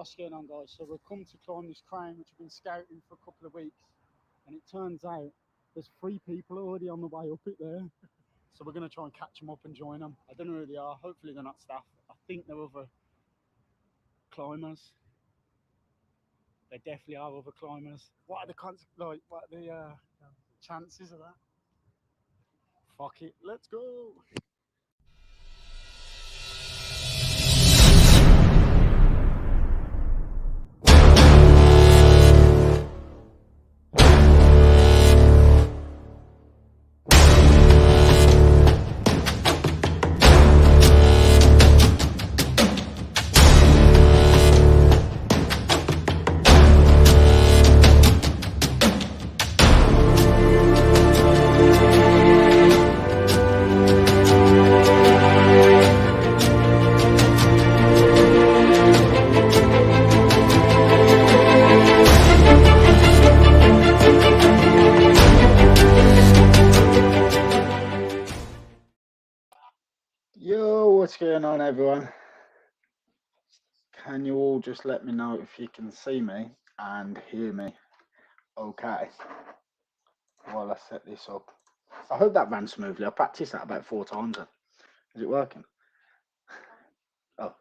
What's going on, guys? So we've come to climb this crane which we've been scouting for a couple of weeks, and it turns out there's 3 people already on the way up it there. So we're going to try and catch them up and join them. I don't know who they are. Hopefully they're not staff. I think they're other climbers. They definitely are other climbers. What are the chances of that? Fuck it, let's go. Yo, what's going on, everyone? Can you all just let me know if you can see me and hear me okay while I set this up? I hope that ran smoothly. I practiced that about 4 times. Is it working? Oh.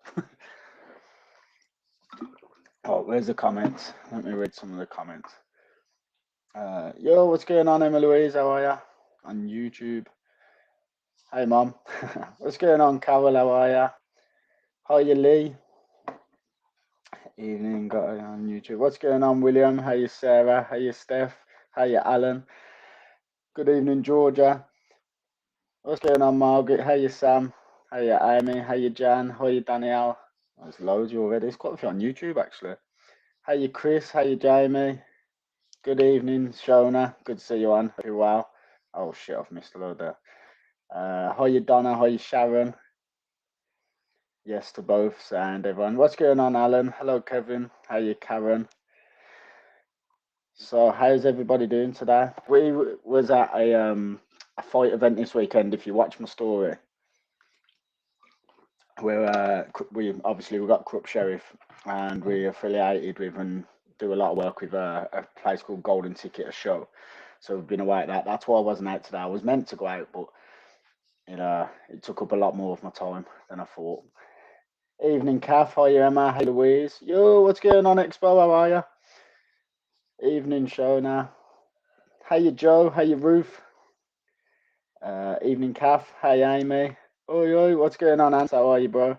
Oh, where's the comments? Let me read some of the comments. Yo, what's going on, Emma Louise? How are ya? On YouTube. Hey, Mom. What's going on, Carol? How are ya? Hiya, Lee. Evening, got it on YouTube. What's going on, William? How you, Sarah? How you, Steph? How you, Alan? Good evening, Georgia. What's going on, Margaret? How you, Sam? How you, Amy? How you, Jan? How you, Danielle? There's loads you already. There's quite a few on YouTube, actually. How you, Chris? How you, Jamie? Good evening, Shona. Good to see you on. Hope you're well. Oh shit, I've missed a load there. How you, Donna? How you, Sharon? Yes to both, and everyone. What's going on, Alan? Hello, Kevin. How you, Karen? So, how's everybody doing today? We was at a fight event this weekend. If you watch my story, we got Krupp Sheriff, and we affiliated with and do a lot of work with a place called Golden Ticket, a show. So we've been away at that. That's why I wasn't out today. I was meant to go out, but it took up a lot more of my time than I thought. Evening, Kath. How are you, Emma? Hey, Louise. Yo, what's going on, Expo? How are you? Evening, Shona. How you, Joe? How you, Ruth? Evening, Kath. Hey, Amy. Oi, what's going on, Ant? How are you, bro?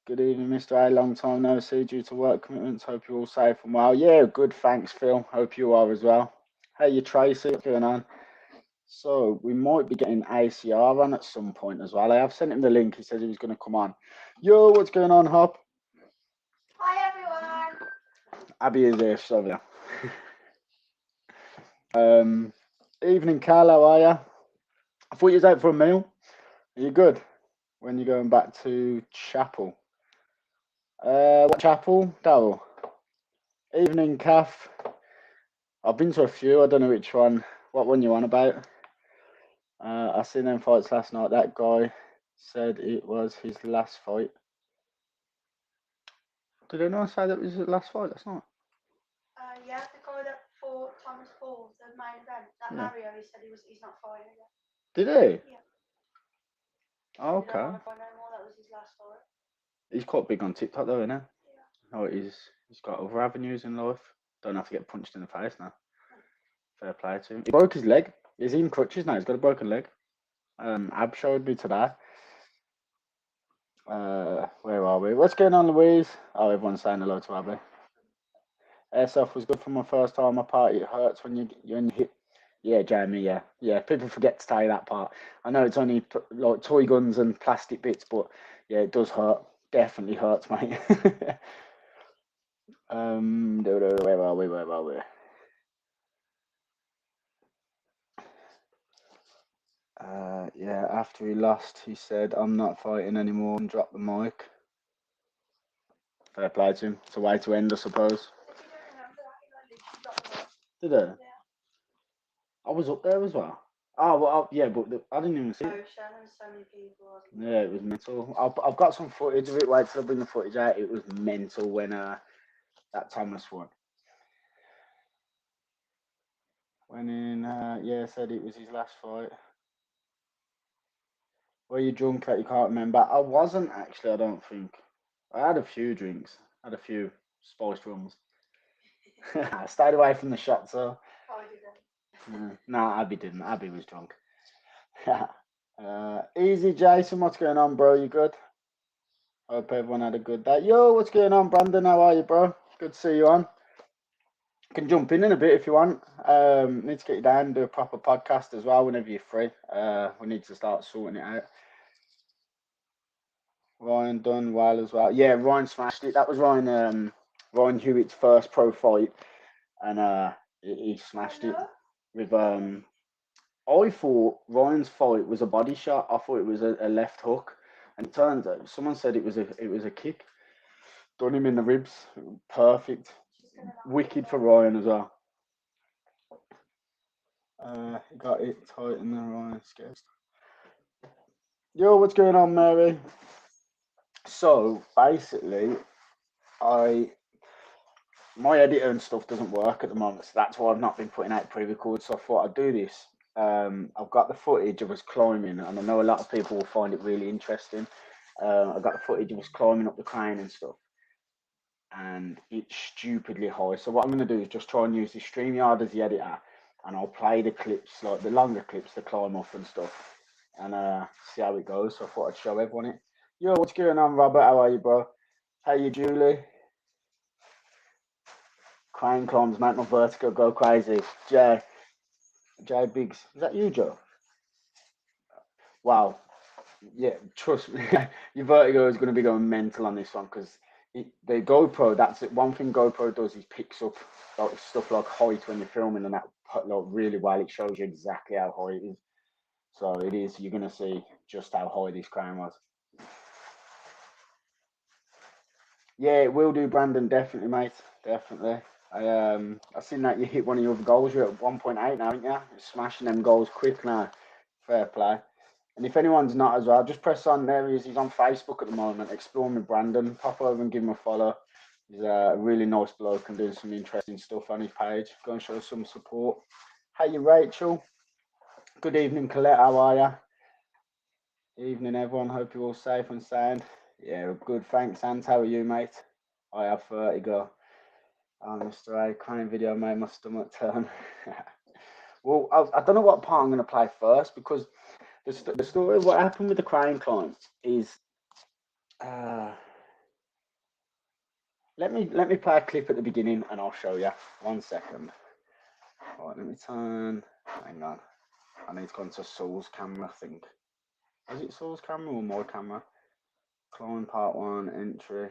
Good evening, Mr. A. Long time no see due to work commitments. Hope you're all safe and well. Yeah, good. Thanks, Phil. Hope you are as well. Hey, you, Tracy. What's going on? So we might be getting ACR on at some point as well. I have sent him the link. He said he was going to come on. Yo, what's going on, Hop? Hi, everyone. Abby is here. She's over there. Evening, Carl. How are you? I thought you was out for a meal. Are you good? When you're going back to chapel? What chapel, Darryl? Evening, Kath. I've been to a few. I don't know which one. What one you on about? I seen them fights last night. That guy said it was his last fight. Did anyone say that was his last fight last night? Yeah, the guy that fought Thomas Paul, the main event. That Mario, he said he's not fighting again. Did he? Yeah. Oh, okay. He don't want to fight no more. That was his last fight. He's quite big on TikTok though, isn't he? Yeah. Oh, he's got other avenues in life. Don't have to get punched in the face now. Fair play to him. He broke his leg. He's in crutches now. He's got a broken leg. Ab showed me today. Where are we? What's going on, Louise? Oh, everyone's saying hello to Abby. Airsoft was good for my first time. My part, it hurts when you hit. Yeah, Jamie. Yeah. People forget to tell you that part. I know it's only like toy guns and plastic bits, but yeah, it does hurt. Definitely hurts, mate. Where are we? Yeah, after he lost, he said, "I'm not fighting anymore," and dropped the mic. Fair play to him. It's a way to end, I suppose. If you don't remember that, he literally dropped the mic. Did it? Yeah. I was up there as well. Oh, well, yeah, but I didn't even see it. Ocean and so many people, wasn't there? Yeah, it was mental. I've got some footage of it. Wait till I bring the footage out. It was mental when that Thomas won. When in, yeah, said it was his last fight. Were you drunk that you can't remember? I wasn't actually, I don't think. I had a few drinks, had a few spiced rums. I stayed away from the shots though. Oh, did they? Nah, Abby didn't. Abby was drunk. Easy, Jason. What's going on, bro? You good? Hope everyone had a good day. Yo, what's going on, Brandon? How are you, bro? Good to see you on. Can jump in a bit if you want. Need to get you down and do a proper podcast as well whenever you're free. We need to start sorting it out. Ryan done well as well. Yeah, Ryan smashed it. That was Ryan Hewitt's first pro fight, and he smashed it with I thought Ryan's fight was a body shot. I thought it was a left hook, and it turns out someone said it was a kick. Done him in the ribs. Perfect. Wicked for Ryan as well. He got it tight in the Ryan scares. Yo, what's going on, Mary? So basically, my editor and stuff doesn't work at the moment, so that's why I've not been putting out pre-records. So I thought I'd do this. I've got the footage of us climbing, and I know a lot of people will find it really interesting. I've got the footage of us climbing up the crane and stuff, and it's stupidly high. So what I'm going to do is just try and use the StreamYard as the editor, and I'll play the clips, like the longer clips, the climb up and stuff, and see how it goes. So I thought I'd show everyone it. Yo, what's going on, Robert? How are you, bro? How you, Julie? Crane climbs, Mountain Vertigo, go crazy. Jay Biggs, is that you, Joe? Wow. Yeah, trust me, your vertigo is going to be going mental on this one because the GoPro. That's it. One thing GoPro does is picks up like stuff like height when you're filming, and that like really well. It shows you exactly how high it is. So it is. You're going to see just how high this crane was. Yeah, it will do, Brandon. Definitely, mate. Definitely. I seen that you hit one of your goals. You're at 1.8 now, aren't you? You're smashing them goals quick now. Fair play. And if anyone's not as well, just press on there. He's on Facebook at the moment, Exploring with Brandon. Pop over and give him a follow. He's a really nice bloke and doing some interesting stuff on his page. Go and show some support. Hey, you, Rachel. Good evening, Colette. How are you? Evening, everyone. Hope you're all safe and sound. Yeah, good. Thanks, Ant. How are you, mate? I have vertigo. Oh, Mr. A, crying video made my stomach turn. Well, I don't know what part I'm going to play first because the story of what happened with the crane climb is. Let me play a clip at the beginning and I'll show you. 1 second. Right, let me turn. Hang on. I need to go into Saul's camera, I think. Is it Saul's camera or my camera? Climb part 1, entry.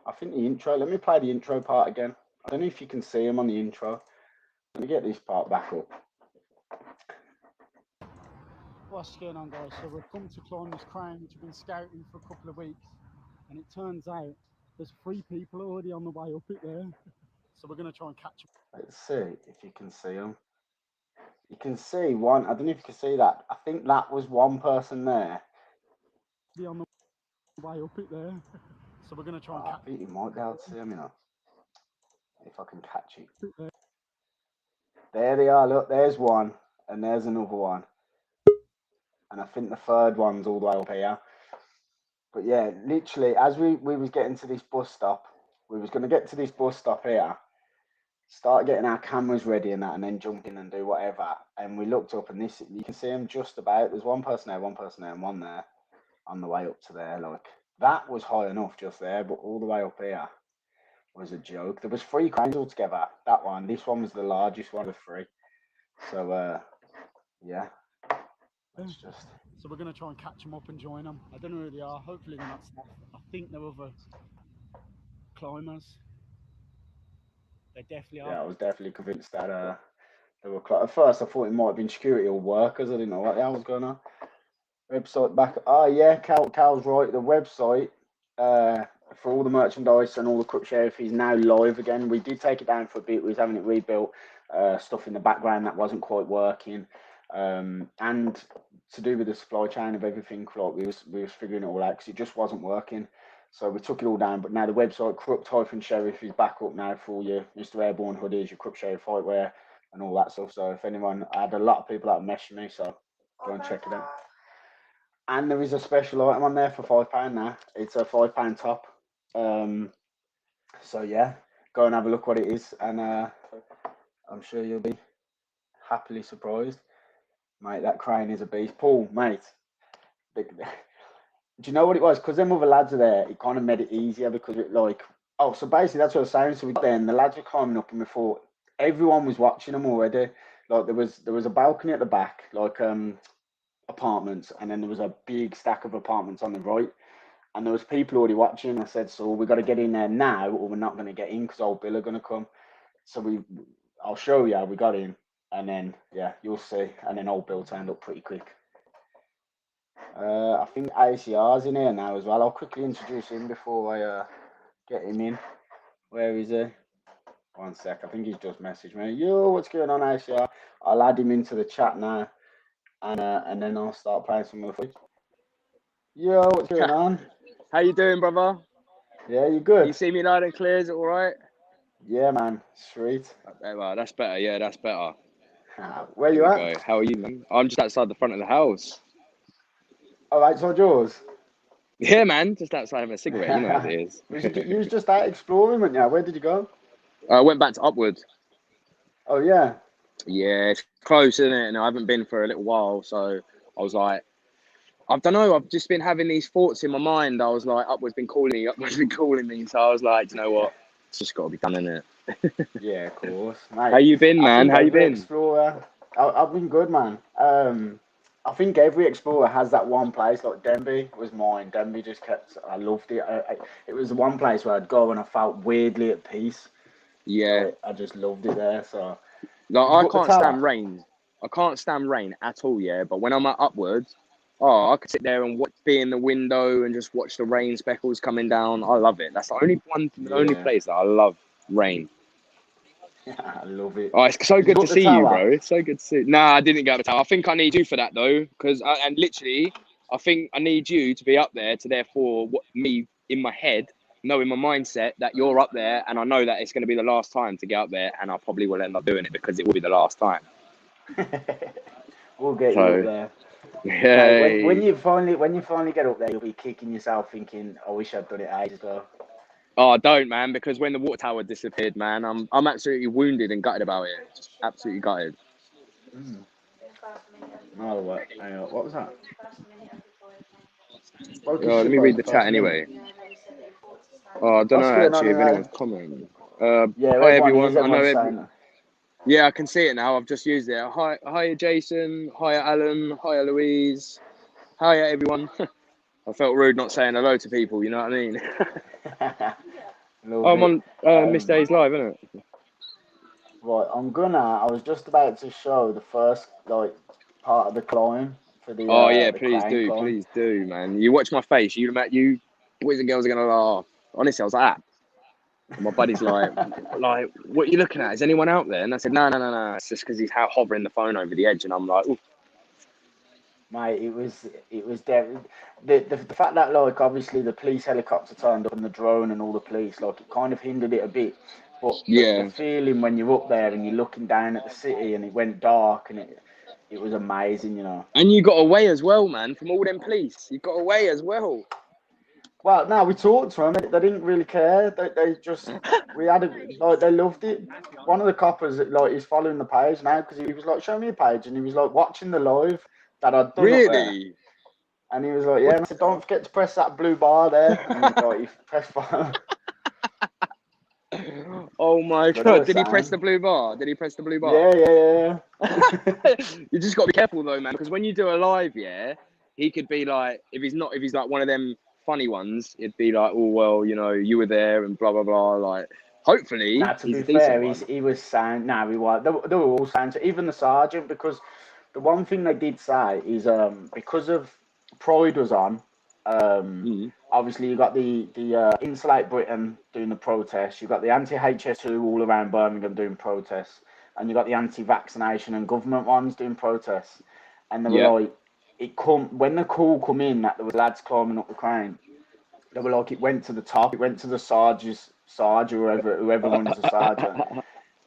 I think the intro. Let me play the intro part again. I don't know if you can see him on the intro. Let me get this part back up. What's going on, guys? So we've come to climb this crane which we've been scouting for a couple of weeks, and it turns out there's 3 people already on the way up it there. So we're going to try and catch them. Let's see if you can see them. You can see one. I don't know if you can see that. I think that was one person there. On the way up it there. So we're going to try and catch. I think you might be able to see them, you know. If I can catch it. There they are. Look, there's one, and there's another one. And I think the third one's all the way up here. But yeah, literally, as we was getting to this bus stop, we was going to get to this bus stop here, start getting our cameras ready and that, and then jump in and do whatever. And we looked up, and this, you can see them just about. There's one person there, and one there on the way up to there. Like, that was high enough just there, but all the way up here was a joke. There was 3 cranes altogether. That one, this one was the largest one of 3. So, yeah. Let's just... So we're going to try and catch them up and join them. I don't know who they are. Hopefully they're not staff. I think they're other climbers. They definitely are. Yeah, I was definitely convinced that they were. At first, I thought it might have been security or workers. I didn't know what the hell was going on. Website back. Oh yeah, Cal's right. The website for all the merchandise and all the quick share is now live again. We did take it down for a bit. We was having it rebuilt, stuff in the background that wasn't quite working, and to do with the supply chain of everything. Like we was figuring it all out because it just wasn't working. So we took it all down. But now the website Crook-Sheriff is back up now for you, Mr. Airborne hoodies, your Crook-Sheriff Fightwear, and all that stuff. So if anyone, I had a lot of people that messaged me, so go and check it out. And there is a special item on there for £5 now. It's a £5 top. So yeah, go and have a look what it is, and I'm sure you'll be happily surprised, mate. That crane is a beast, Paul, mate. Do you know what it was? Because them other lads are there, it kind of made it easier because it like, oh, so basically that's what I was saying. So we got there, and the lads were climbing up, and we thought everyone was watching them already. Like there was a balcony at the back, like apartments, and then there was a big stack of apartments on the right, and there was people already watching. I said, so we got to get in there now, or we're not going to get in because old Bill are going to come. So I'll show you how we got in, and then yeah, you'll see. And then old Bill turned up pretty quick. I think ACR's in here now as well. I'll quickly introduce him before I get him in. Where is he? One sec. I think he's just messaged me. Yo, what's going on, ACR? I'll add him into the chat now, and then I'll start playing some of the footage. Yo, what's going on? How you doing, brother? Yeah, you good? You see me loud and clear? Is it all right? Yeah, man. Sweet. Okay, well, that's better. Yeah, that's better. Where you at? Go. How are you, man? I'm just outside the front of the house. Oh, outside yours? Yeah, man. Just outside having a cigarette. You know how it is. You was just out exploring, weren't you? Where did you go? I went back to Upward. Oh, yeah. Yeah, it's close, isn't it? And I haven't been for a little while, so I was like, I don't know. I've just been having these thoughts in my mind. I was like, Upward's been calling me. Upward's been calling me. So I was like, you know what? It's just got to be done, innit? Yeah, of course. Mate, How you been, man? How you been? Explorer, I've been good, man. I think every explorer has that one place. Like Denby was mine. Denby just kept. I loved it. It was the one place where I'd go and I felt weirdly at peace. Yeah. Like, I just loved it there. So. Like, I can't stand rain. I can't stand rain at all, yeah. But when I'm at Upwards, I could sit there and be in the window and just watch the rain speckles coming down. I love it. That's the only place that I love rain. Yeah, I love it. Oh, it's so good to see you, bro. It's so good to see. Nah, I didn't go to the tower. I think I need you for that though, because and literally, I think I need you to be up there to therefore me in my head, knowing my mindset that you're up there, and I know that it's going to be the last time to get up there, and I probably will end up doing it because it will be the last time. We'll get you up there. Hey. When you finally get up there, you'll be kicking yourself, thinking, "I wish I'd done it ages ago." Oh, don't, man, because when the water tower disappeared, man, I'm absolutely wounded and gutted about it. Just absolutely gutted. Oh, what? What was that? Let me read the chat anyway. Oh, I don't know actually if anyone's commenting. Hi everyone. I know Yeah, I can see it now. I've just used it. Hi, Jason. Hi, Alan. Hi, Louise. Hi, everyone. I felt rude not saying hello to people. You know what I mean? I'm on Mr. A's live, isn't it? Right, I was just about to show the first part of the climb for the. Oh yeah, the please do, man. You watch my face. You boys and girls are gonna laugh. Honestly, I was like, and my buddy's like, what are you looking at? Is anyone out there? And I said, no. It's just because he's hovering the phone over the edge, and I'm like, ooh. Mate, it was the fact that obviously the police helicopter turned up and the drone and all the police it kind of hindered it a bit, but the feeling when you're up there and you're looking down at the city and it went dark and it was amazing, you know. And you got away as well, man, from all them police. You got away as well. Well, no, we talked to them. They didn't really care. They just they loved it. One of the coppers is following the page now because he was like, "Show me a page," and he was like watching the live that I'd done up there. And he was like, "Yeah," and I said, "Don't forget to press that blue bar there." And he pressed follow. Oh my God! Did he press the blue bar? Yeah. You just got to be careful though, man, because when you do a live, he could be like, if he's like one of them funny ones, it'd be like, oh well, you know, you were there and blah blah blah. Like, hopefully, to be fair, he was sound. No, we were. They were all sound. So even the sergeant, because the one thing they did say is because of Pride was on. Obviously, you got the Insulate Britain doing the protests. You got the anti-HS2 all around Birmingham doing protests, and you got the anti-vaccination and government ones doing protests, and they were Yeah. like, when the call come in that there was lads climbing up the crane, they were like, it went to the top, it went to the sarge or whoever runs the sergeant,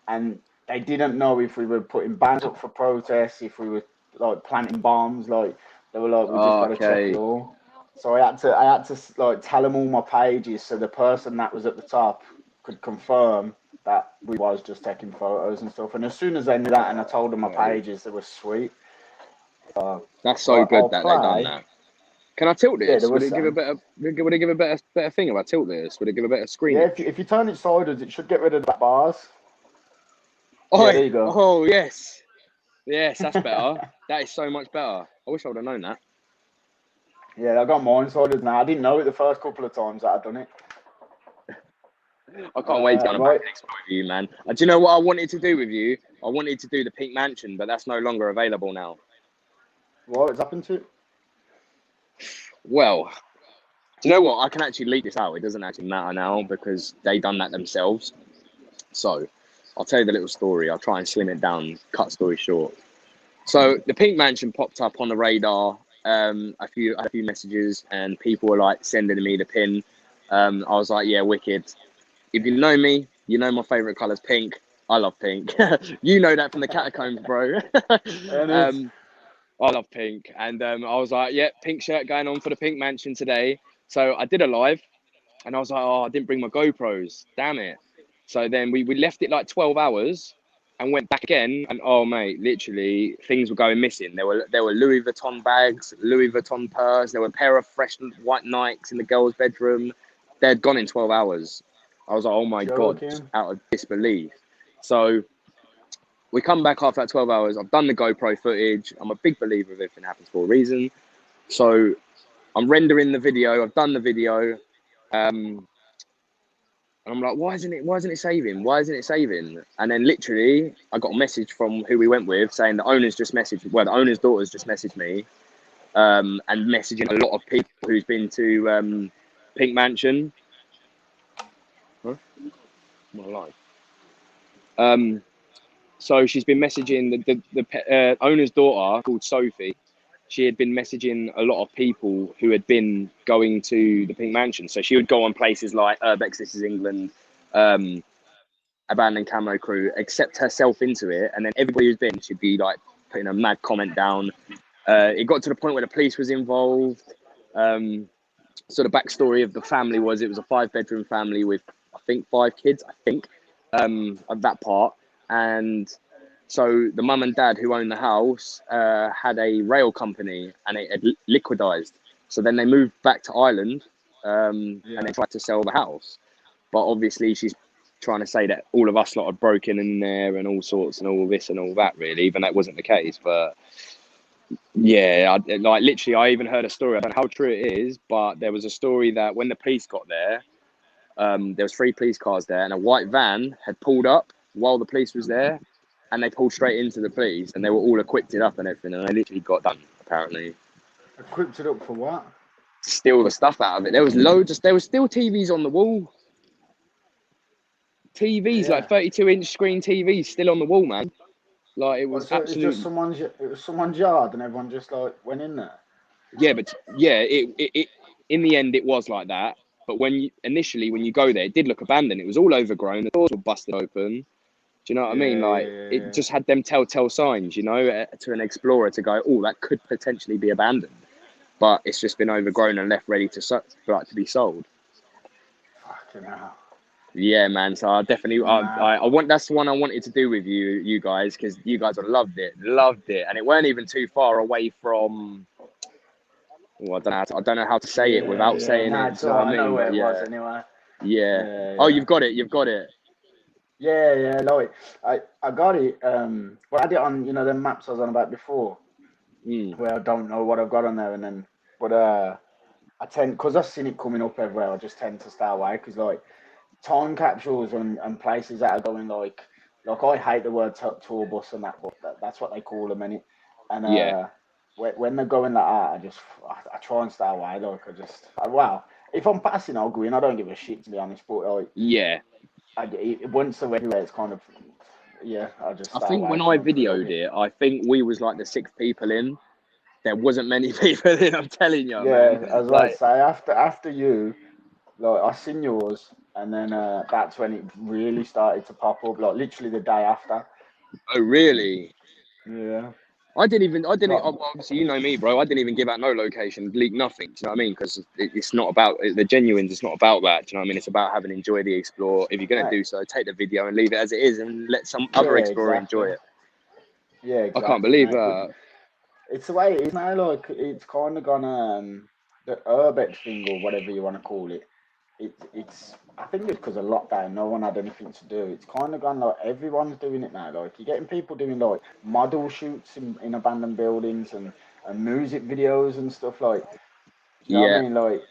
and they didn't know if we were putting bans up for protests, if we were like planting bombs, like they were like, we just got to check it all. So I had to like tell them all my pages, so the person that was at the top could confirm that we was just taking photos and stuff. And as soon as they knew that, and I told them my pages, they were sweet. That's so good that they done that. Can I tilt this? Would it give a better? Would it give a better thing if I tilt this? Would it give a better screen? Yeah, if you turn it sideways, it should get rid of the bars. Oh, yeah, there you go. Oh yes, that's better. That is so much better. I wish I would have known that. Yeah, I got mine sideways now. I didn't know it the first couple of times that I'd done it. I can't wait to go on a back expo with you, man. Do you know what I wanted to do with you? I wanted to do the Pink Mansion, but that's no longer available now. What's happened to it? Well, do you know what? I can actually leak this out. It doesn't actually matter now because they done that themselves. So I'll tell you the little story. I'll try and slim it down, cut story short. So the Pink Mansion popped up on the radar. A few messages, and people were like sending me the pin. I was like, yeah, wicked. If you know me, you know my favorite color is pink. I love pink. You know that from the catacombs, bro. I love pink, and I was like, yeah, pink shirt going on for the Pink Mansion today. So I did a live, and I was like, oh, I didn't bring my GoPros. Damn it. So then we left it like 12 hours and went back again. And oh, mate, literally things were going missing. There were Louis Vuitton bags, Louis Vuitton purse. There were a pair of fresh white Nikes in the girls' bedroom. They'd gone in 12 hours. I was like, oh, my God, out of disbelief. So we come back after that 12 hours. I've done the GoPro footage. I'm a big believer of everything happens for a reason. So I'm rendering the video. I've done the video. And I'm like, why isn't it saving? Why isn't it saving? And then literally, I got a message from who we went with saying the owner's just messaged. Well, the owner's daughter's just messaged me, and messaging a lot of people who's been to Pink Mansion. Huh? My life. So she's been messaging the owner's daughter called Sophie. She had been messaging a lot of people who had been going to the Pink Mansion. So she would go on places like Urbex, This Is England, Abandoned Camo Crew, accept herself into it. And then everybody who's been, she'd be like putting a mad comment down. It got to the point where the police was involved. So the backstory of the family was it was a 5-bedroom family with, I think, 5 kids, of that part. And so the mum and dad who owned the house had a rail company, and it had liquidized. So then they moved back to Ireland, and they tried to sell the house. But obviously she's trying to say that all of us lot had broken in there and all sorts and all this and all that, really, even that wasn't the case. But yeah, like literally, I even heard a story. I don't know how true it is, but there was a story that when the police got there, there was 3 police cars there, and a white van had pulled up while the police was there, and they pulled straight into the police, and they were all equipped up and everything, and they literally got done, apparently. Equipped it up for what? Steal the stuff out of it. There was there was still TVs on the wall. TVs, like 32-inch screen TVs still on the wall, man. Like, it was absolutely... It was someone's yard, and everyone just, like, went in there? Yeah, but, yeah, it in the end, it was like that. But initially, when you go there, it did look abandoned. It was all overgrown. The doors were busted open. Do you know what I mean? Like, it just had them telltale signs, you know, to an explorer to go, oh, that could potentially be abandoned. But it's just been overgrown and left ready to be sold. Fucking hell. Yeah, man. So I definitely, I want, that's the one I wanted to do with you guys, because you guys would have loved it, and it weren't even too far away from. Well, I don't know how to say it without saying it. So I know where it was anyway. Yeah. Oh, you've got it. Yeah. Like I got it. Well, I had it on, you know, the maps I was on about before, where I don't know what I've got on there, and then, but I tend, because I've seen it coming up everywhere, I just tend to stay away, because like time capsules and places that are going like I hate the word tour bus and that, but that's what they call them, innit? And when they're going like that, I try and stay away. Like if I'm passing, I'll go in. I don't give a shit, to be honest. But like, once they're everywhere, it's kind of, yeah, I just. I stay think away when from I them for a little videoed bit. it, I think we was like the 6th people in. There wasn't many people in. I'm telling you, Yeah, man. I was about to say after you, like I seen yours, and then that's when it really started to pop up. Like literally the day after. Oh, really? Yeah. I didn't. Like, Obviously, you know me, bro. I didn't even give out no location, leak nothing. Do you know what I mean? Because it's not about the genuines. It's not about that. Do you know what I mean? It's about having enjoy the explore. If you're gonna mate, do so, take the video and leave it as it is, and let some yeah, other explorer enjoy exactly. it. Yeah, I can't exactly, believe mate. But that. it's the way it is now. Like it's kind of gone the urbex thing or whatever you want to call it. It's I think it's because of lockdown. No one had anything to do. It's kind of gone like everyone's doing it now. Like you're getting people doing like model shoots in abandoned buildings and music videos and stuff like. Do you know what I Yeah. mean? Like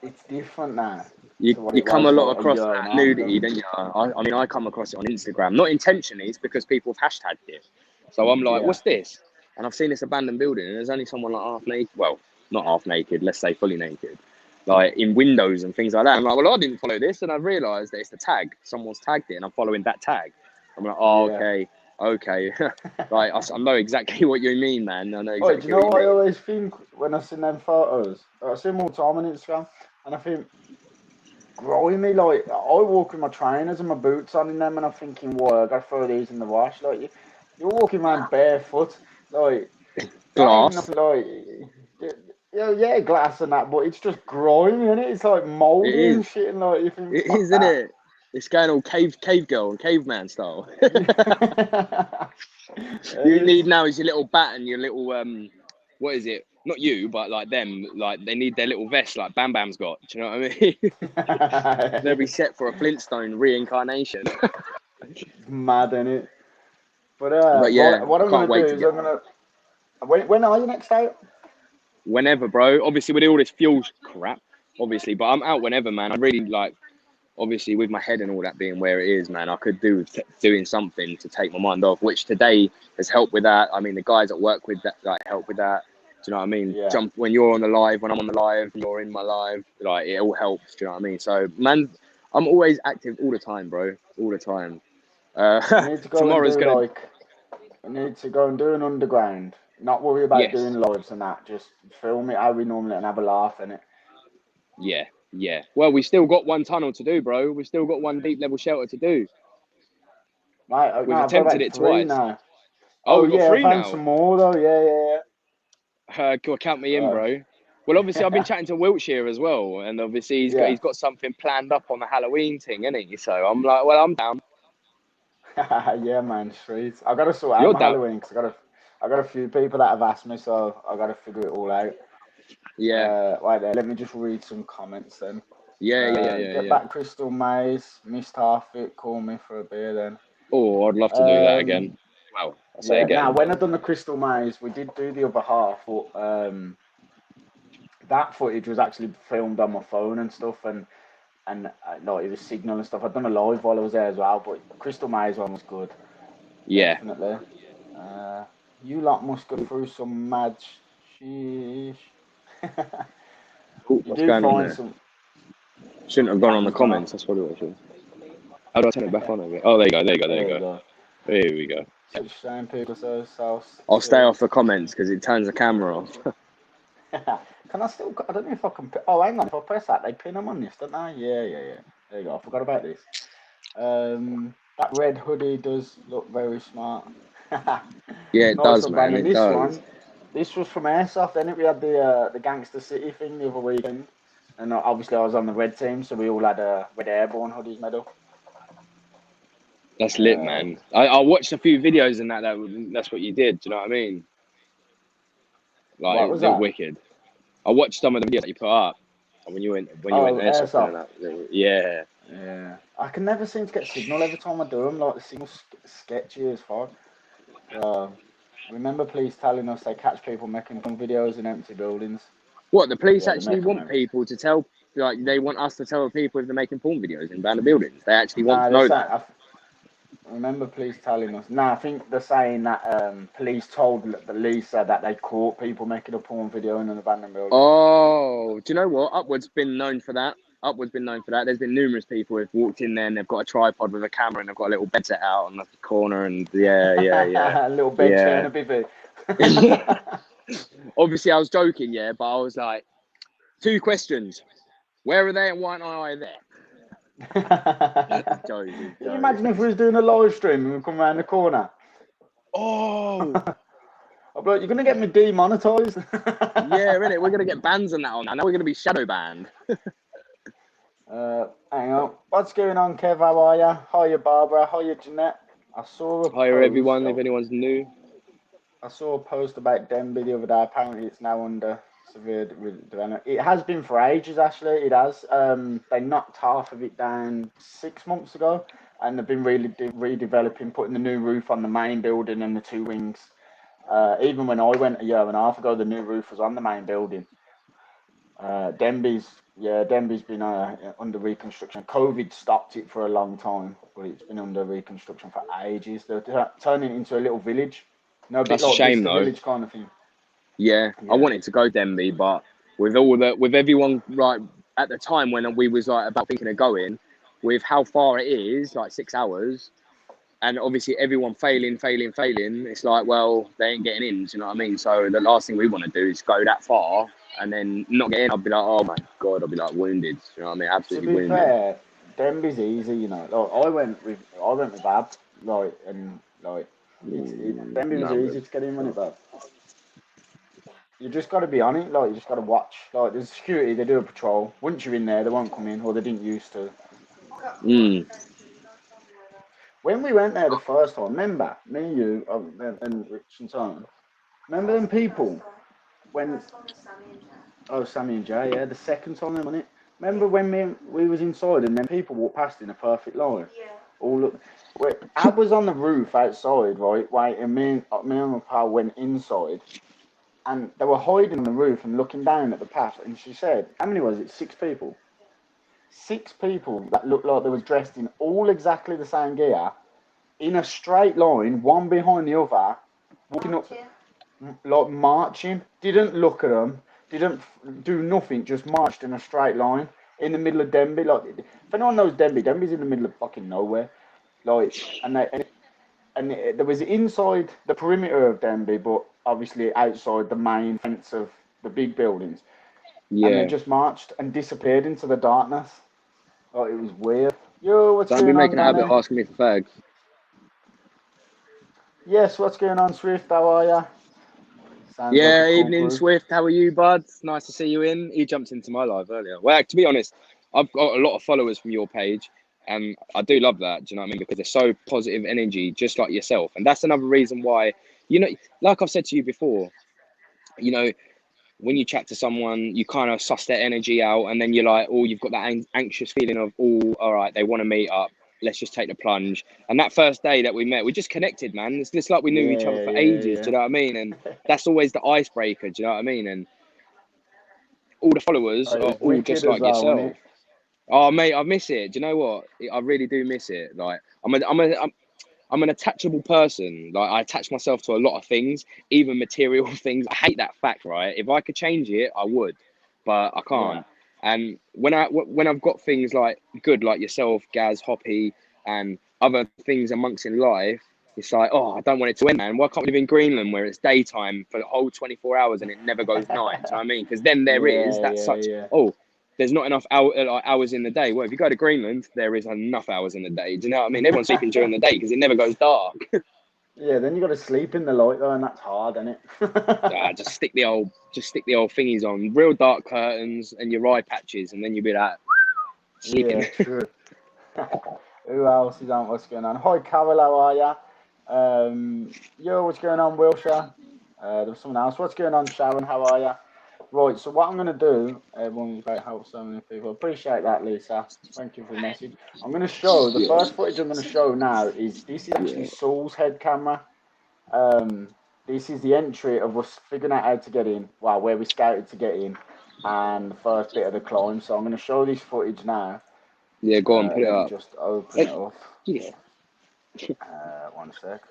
it's different now You, to what you it come a was lot like a across year and that a half ago. nudity, don't you? I mean, I come across it on Instagram, not intentionally. It's because people have hashtagged it. So I'm like, Yeah, what's this? And I've seen this abandoned building, and there's only someone like half naked. Well, not half naked. Let's say fully naked, like in windows and things like that. I'm like, well, I didn't follow this, and I realised that it's the tag. Someone's tagged it, and I'm following that tag. I'm like, oh, yeah. okay. Like I know exactly what you mean, man. I know Oh, do you exactly what know you what I mean. always think when I see them photos? I see them all the time on Instagram, and I think, grimy, like, I walk with my trainers and my boots on in them, and I'm thinking, whoa, I gotta throw these in the wash. Like, you're walking around barefoot, like, not even Glass. nothing like, yeah, glass and that, but it's just grimy, and it's like It mouldy and is. shit, and like, you think, It is, fuck isn't that. it? It's going all cave girl and caveman style. You It's, need now is your little bat and your little what is it? Not you, but like them, like they need their little vest like Bam Bam's got. Do you know what I mean? They'll be set for a Flintstone reincarnation. it's mad, innit? But But yeah, what I I'm can't gonna do wait to is get I'm on. gonna. When are you next out? Whenever, bro. Obviously, with all this fuel crap, obviously, but I'm out whenever, man. I really like, obviously, with my head and all that being where it is, man. I could do with doing something to take my mind off, which today has helped with that. I mean, the guys at work with that like help with that. Do you know what I mean? Yeah. Jump when you're on the live, when I'm on the live, you're in my live. Like it all helps. Do you know what I mean? So, man, I'm always active all the time, bro. All the time. We need to go and Tomorrow's do gonna, like. We need to go and do an underground. Not worry about doing yes. lives and that. Just film it how we normally and have a laugh in it. Yeah. Well, we still got one tunnel to do, bro. We still got one deep level shelter to do. Right, We've no, I've got attempted about it 3 twice. now. Oh, Oh we got yeah, I 3 found now. some more though. Yeah. Count me in, Right. bro. Well, obviously, I've been chatting to Wiltshire as well, and obviously Yeah. he's got something planned up on the Halloween thing, isn't he? So I'm like, well, I'm down. Yeah, man, streets. I gotta sort out You're my down. Halloween because I got a few people that have asked me, so I gotta figure it all out. Yeah. Right there, let me just read some comments then. Get Yeah. back Crystal Maze, missed half it, call me for a beer then. Oh, I'd love to do that again. Um, Well, I say yeah, now again, when but I done the Crystal Maze, we did do the other half, but that footage was actually filmed on my phone and stuff, and like it was signal and stuff. I'd done a live while I was there as well, but Crystal Maze one was good, yeah. definitely. Uh, you lot must go through some mad sheesh. Ooh, You what's do going on find there? some. Shouldn't have gone on the Camera's gone off. comments. That's what it was. How do I turn it back on again? Oh, there you go. There you go. Here we go. Such shame people so south I'll stay off streets. the comments because it turns the camera off. Can I still? I don't know if I can. Oh, hang on. If I press that, they pin them on this, don't they? Yeah. There you go. I forgot about this. That red hoodie does look very smart. Yeah, it Nice does, one, man. banging. It This does. one, this was from Airsoft. Then we had the Gangster City thing the other weekend, and obviously I was on the red team, so we all had red airborne hoodies medal. That's lit, man. I watched a few videos and that's what you did. Do you know what I mean? Like What it was looked that? wicked. I watched some of the videos that you put up when you went Oh, airsoft and Airsoft. that. Yeah. Yeah, I can never seem to get signal every time I do them. Like the signal's sketchy as fuck. Remember, please telling us they catch people making fun videos in empty buildings. What the police Yeah, they actually make them. want people to tell, like they want us to tell people if they're making porn videos in abandoned buildings. They actually want Nah, to they're know saying. that. Remember, police telling us. Nah, I think they're saying that police told the Lisa that they caught people making a porn video in an abandoned building. Oh, do you know what? Upward's been known for that. Upward's been known for that. There's been numerous people who've walked in there and they've got a tripod with a camera and they've got a little bed set out on the corner and A little bed chair and a bivvy. Obviously, I was joking, but I was like, 2 questions. Where are they and why aren't I there? Joking. Can you imagine if we was doing a live stream and we come around the corner? Oh! I'll be like, you're going to get me demonetised. Yeah, innit? We're going to get bans on that one. Now we're going to be shadow banned. Hang on. What's going on, Kev? How are you? Hiya, Barbara. Hiya, Jeanette. I saw a post. Hiya, everyone, if anyone's new. I saw a post about Denby the other day. Apparently, it's now under severe development. It has been for ages, actually. It has. They knocked half of it down 6 months ago, and they've been really redeveloping, putting the new roof on the main building and the 2 wings. Even when I went a year and a half ago, the new roof was on the main building. Denby's been under reconstruction. COVID stopped it for a long time, but it's been under reconstruction for ages. They're turning it into a little village. No, that's a shame, though. Village kind of thing. Yeah, I wanted to go Denby, but with everyone right at the time when we was like about thinking of going, with how far it is, like 6 hours, and obviously everyone failing, it's like, well, they ain't getting in. Do you know what I mean? So the last thing we want to do is go that far and then not get in. I'll be like, oh my God, I'll be like wounded. Do you know what I mean? Absolutely wounded. To be fair, Denby's easy, you know. Like, I went with Ab, like, and like, Denby was easy to get in, wasn't it, Bab? You just got to be on it. Like, you just got to watch. Like, there's security. They do a patrol. Once you're in there, they won't come in, or they didn't used to. When we went there the first time, remember me, you, and Rich and Simon. Remember them people when? Oh, Sammy and Jay. Yeah, the second time, wasn't it? Remember when we was inside and then people walked past in a perfect line? Yeah. All look. Ab was on the roof outside, right? Wait, and me and my pal went inside. And they were hiding on the roof and looking down at the path. And she said, how many was it? 6 people. 6 people that looked like they was dressed in all exactly the same gear, in a straight line, one behind the other, walking up, like marching. Didn't look at them. Didn't do nothing. Just marched in a straight line in the middle of Denby. Like, if anyone knows Denby, Denby's in the middle of fucking nowhere. Like, and there was inside the perimeter of Denby, but obviously outside the main fence of the big buildings. Yeah. And they just marched and disappeared into the darkness. Oh, it was weird. Yo, what's going on? Don't be making a habit of asking me for fags. Yes, what's going on, Swift? How are ya? Sounds like cool evening, group. Swift. How are you, bud? Nice to see you in. He jumped into my live earlier. Well, to be honest, I've got a lot of followers from your page, and I do love that. Do you know what I mean? Because they're so positive energy, just like yourself. And that's another reason why, you know, like I've said to you before, you know, when you chat to someone, you kind of suss their energy out, and then you're like, oh, you've got that anxious feeling of, oh, all right, they want to meet up. Let's just take the plunge. And that first day that we met, we just connected, man. It's just like we knew each other for ages. Do you know what I mean? And that's always the icebreaker. Do you know what I mean? And all the followers are all just like yourself. Oh, mate, I miss it. Do you know what? I really do miss it. Like, I'm an attachable person. Like, I attach myself to a lot of things, even material things. I hate that fact, right? If I could change it, I would, but I can't. Yeah. And when I've got things like good, like yourself, Gaz, Hoppy, and other things amongst in life, it's like, oh, I don't want it to end, man. Why can't we live in Greenland where it's daytime for the whole 24 hours and it never goes night? Do you know what I mean? Because then there's not enough hours in the day. Well, if you go to Greenland, there is enough hours in the day. Do you know what I mean? Everyone's sleeping during the day because it never goes dark. Yeah, then you got to sleep in the light though, and that's hard, isn't it? Just stick the old thingies on, real dark curtains and your eye patches, and then you'll be like sleeping. Yeah, true. Who else is on? What's going on? Hi, Carol, how are ya? Yo, what's going on, Wilshire? There was someone else. What's going on, Sharon? How are ya? Right, so what I'm going to do, everyone's great help so many people. Appreciate that, Lisa. Thank you for the message. I'm going to show, the first footage I'm going to show now is, this is actually Saul's head camera. This is the entry of us figuring out how to get in, well, where we scouted to get in, and the first bit of the climb. So I'm going to show this footage now. Yeah, go on, put it up. Just open it up. Yeah. 1 sec.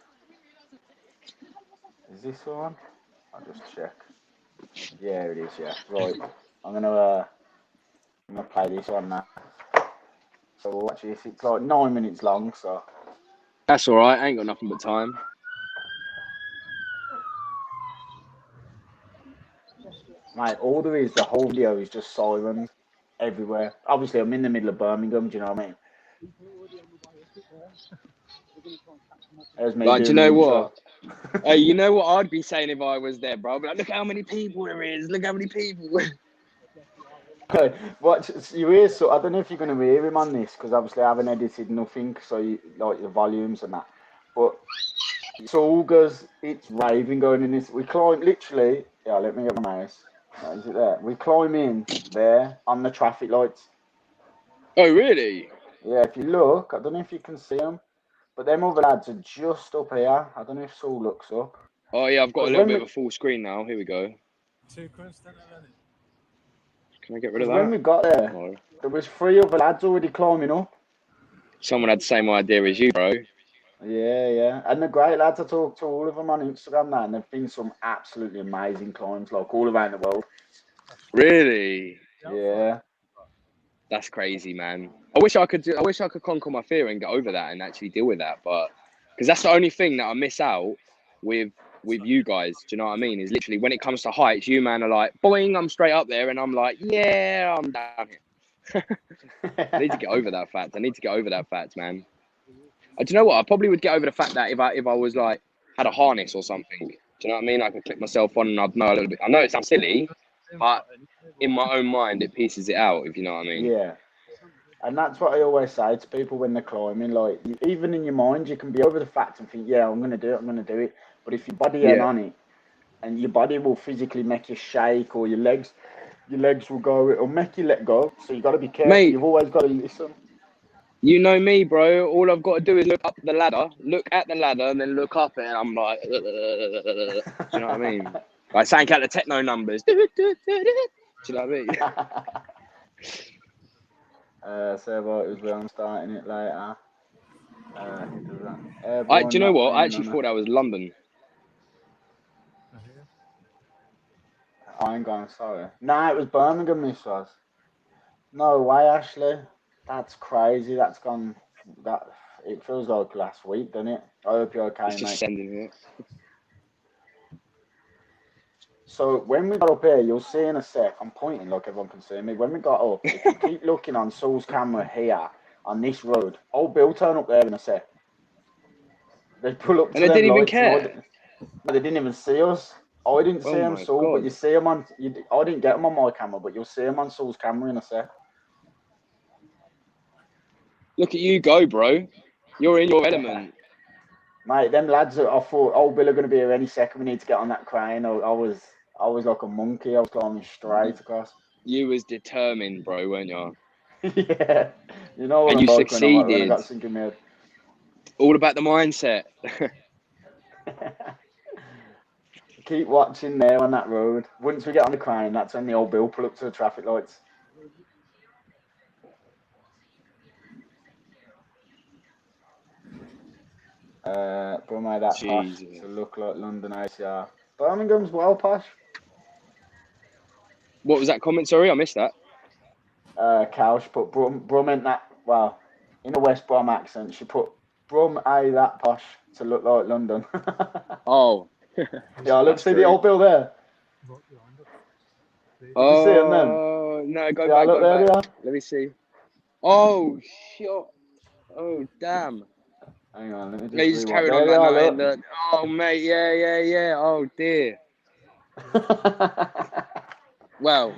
Is this one? I'll just check. Yeah, it is, yeah. Right. I'm going to I'm gonna play this one now. So we'll watch this. It's like 9 minutes long, so That's all right. I ain't got nothing but time. mate, all there is, the whole video is just sirens everywhere. Obviously, I'm in the middle of Birmingham. Do you know what I mean? There's me Like, do you doing know the intro. what? Hey, you know what I'd be saying if I was there, bro? I'd be like, look how many people there is. Look how many people. Watch, you hear, so I don't know if you're going to hear him on this because obviously I haven't edited nothing, so you, like the volumes and that. But it's all goes, it's raving going in this. We climb literally. Yeah, let me get my mouse. Is it there? We climb in there on the traffic lights. Oh, really? Yeah, if you look, I don't know if you can see them, but them other lads are just up here. I don't know if Saul looks up. Oh, yeah, I've got a little bit of a full screen now. Here we go. Can I get rid of that? When we got there, there was 3 other lads already climbing up. Someone had the same idea as you, bro. Yeah. And the great lads, I talk to all of them on Instagram now, and they've been some absolutely amazing climbs, like all around the world. Really? Yeah. That's crazy, man. I wish I could conquer my fear and get over that and actually deal with that, but because that's the only thing that I miss out with you guys. Do you know what I mean? Is literally when it comes to heights, you man are like, boing, I'm straight up there, and I'm like, yeah, I'm down here. I need to get over that fact. Man. Do you know what? I probably would get over the fact that if I was like had a harness or something. Do you know what I mean? I could click myself on and I'd know a little bit. I know it sounds silly, but in my own mind, it pieces it out. If you know what I mean? Yeah. And that's what I always say to people when they're climbing. Like, even in your mind, you can be over the fact and think, yeah, I'm going to do it. But if your body ain't on it, and your body will physically make you shake, or your legs will go, it'll make you let go. So you got to be careful. Mate, you've always got to listen. You know me, bro. All I've got to do is look at the ladder, and then look up it, and I'm like, do you know what I mean? Like saying out the techno numbers. Do you know what I mean? So about it was when I'm starting it later. Do you know what? I actually thought that was London. I ain't going, sorry. Nah, it was Birmingham, this was. No way, Ashley. That's crazy. That's gone. It feels like last week, doesn't it? I hope you're okay, It's just mate. sending it. So when we got up here, you'll see in a sec. I'm pointing like everyone can see me. When we got up, if you keep looking on Saul's camera here on this road, old Bill turn up there in a sec. They pull up to and they them didn't lights. even care. No, they didn't even see us. I didn't see them, Saul, God. but you see them on. I didn't get them on my camera, but you'll see them on Saul's camera in a sec. Look at you go, bro. You're in your element. Mate, them lads, I thought, old Bill are going to be here any second. We need to get on that crane. I was like a monkey. I was climbing straight across. You was determined, bro, weren't you? Yeah. You know what and I'm you like succeeded. when I got sinking in my head. All about the mindset. Keep watching there on that road. Once we get on the crane, that's when the old Bill pull up to the traffic lights. Bro made that posh to look like London ACR. Birmingham's well posh. What was that comment? Sorry, I missed that. Couch put Brum meant that, well, in a West Brom accent, she put Brum that posh to look like London. Oh. Yeah, look, see the old Bill there? Did you see him then? No, go back. Let me see. Oh, shit. Oh, damn. Hang on, let me just carried on that night. Oh, mate, yeah. Oh, dear. Well,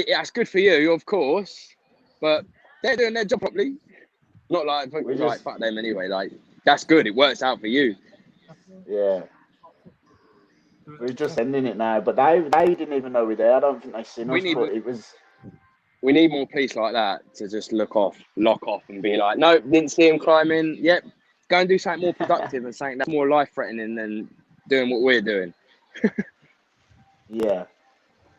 that's good for you, of course, but they're doing their job properly. Not like fuck them anyway. Like, that's good. It works out for you. Yeah. We're just ending it now, but they didn't even know we're there. I don't think they seen us, but it was... We need more police like that to just lock off and be like, no, didn't see him climbing. Yep, go and do something more productive and something that's more life-threatening than doing what we're doing. Yeah.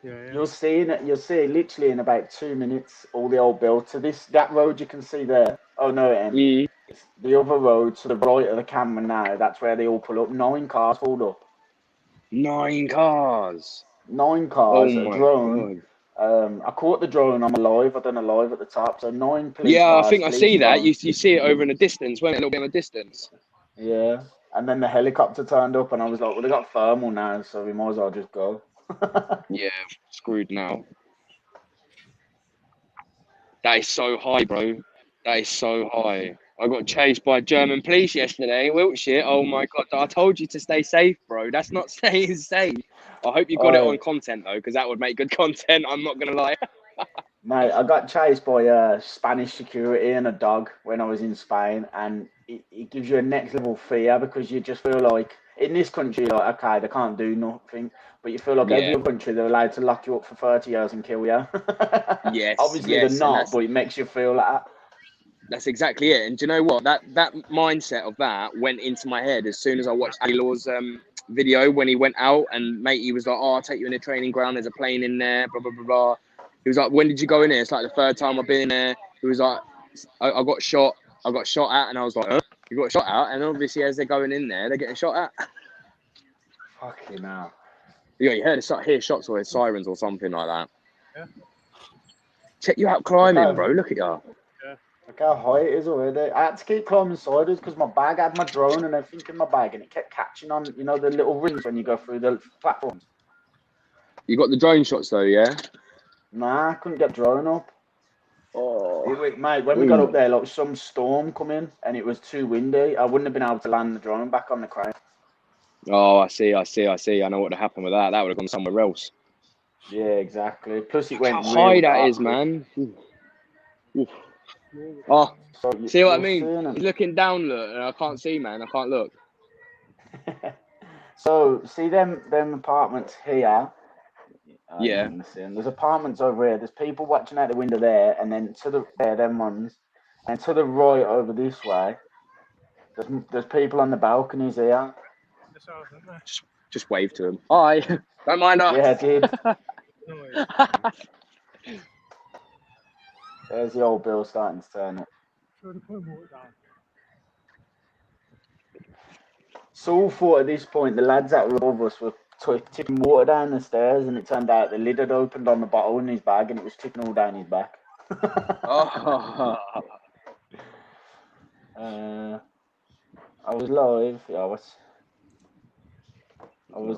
You'll see literally in about 2 minutes all the old Bill to that road you can see there. Oh no, it ain't. It's the other road to the right of the camera now. That's where they all pull up. 9 cars pulled up. 9 cars. 9 cars. Oh a my drone. God. I caught the drone on a live. I done a live at the top. So 9 police Yeah, I cars, think I see that. police You see it over in the distance, wasn't it? A little bit in the distance. Yeah. And then the helicopter turned up, and I was like, well, they got thermal now, so we might as well just go. Yeah, screwed now. That is so high, bro. That is so high. I got chased by German police yesterday in Wiltshire. Oh my God. I told you to stay safe, bro. That's not staying safe. I hope you got it on content, though, because that would make good content. I'm not going to lie. Mate, I got chased by Spanish security and a dog when I was in Spain, and it gives you a next level fear because you just feel like, in this country, like, okay, they can't do nothing, but you feel like every country, they're allowed to lock you up for 30 years and kill you. Yes. Obviously, they're not, but it makes you feel like that. That's exactly it. And do you know what? That mindset of that went into my head as soon as I watched Alor's video when he went out, and mate, he was like, "Oh, I'll take you in a training ground. There's a plane in there." Blah blah blah blah. He was like, "When did you go in there?" It's like the third time I've been in there. He was like, "I got shot. I got shot at," and I was like, "Huh? You got shot at?" And obviously, as they're going in there, they're getting shot at. Fucking hell. Yeah, you hear shots or sirens or something like that. Yeah. Check you out climbing, bro. Look at you. Yeah. Look how high it is already. I had to keep climbing siders because my bag had my drone and everything in my bag, and it kept catching on, you know, the little rings when you go through the platforms. You got the drone shots though, yeah? Nah, I couldn't get drone up. Oh, mate, when we got up there, like some storm come in and it was too windy. I wouldn't have been able to land the drone back on the crane. Oh, I see. I know what would have happened with that. That would have gone somewhere else. Yeah, exactly. Plus, it went How high real that dark. is, man. Oof. Oh, so see what I mean? He's looking down, look, and I can't see, man. I can't look. So, see them apartments here? Yeah. There's apartments over here. There's people watching out the window there, and then to the there, them ones, and to the right over this way, there's people on the balconies here. Just wave to them. Hi. Don't mind us. Yeah, I did. There's the old bill starting to turn up. So all thought at this point the lads that were above us were tipping water down the stairs, and it turned out the lid had opened on the bottle in his bag, and it was tipping all down his back. I was live. Yeah, I was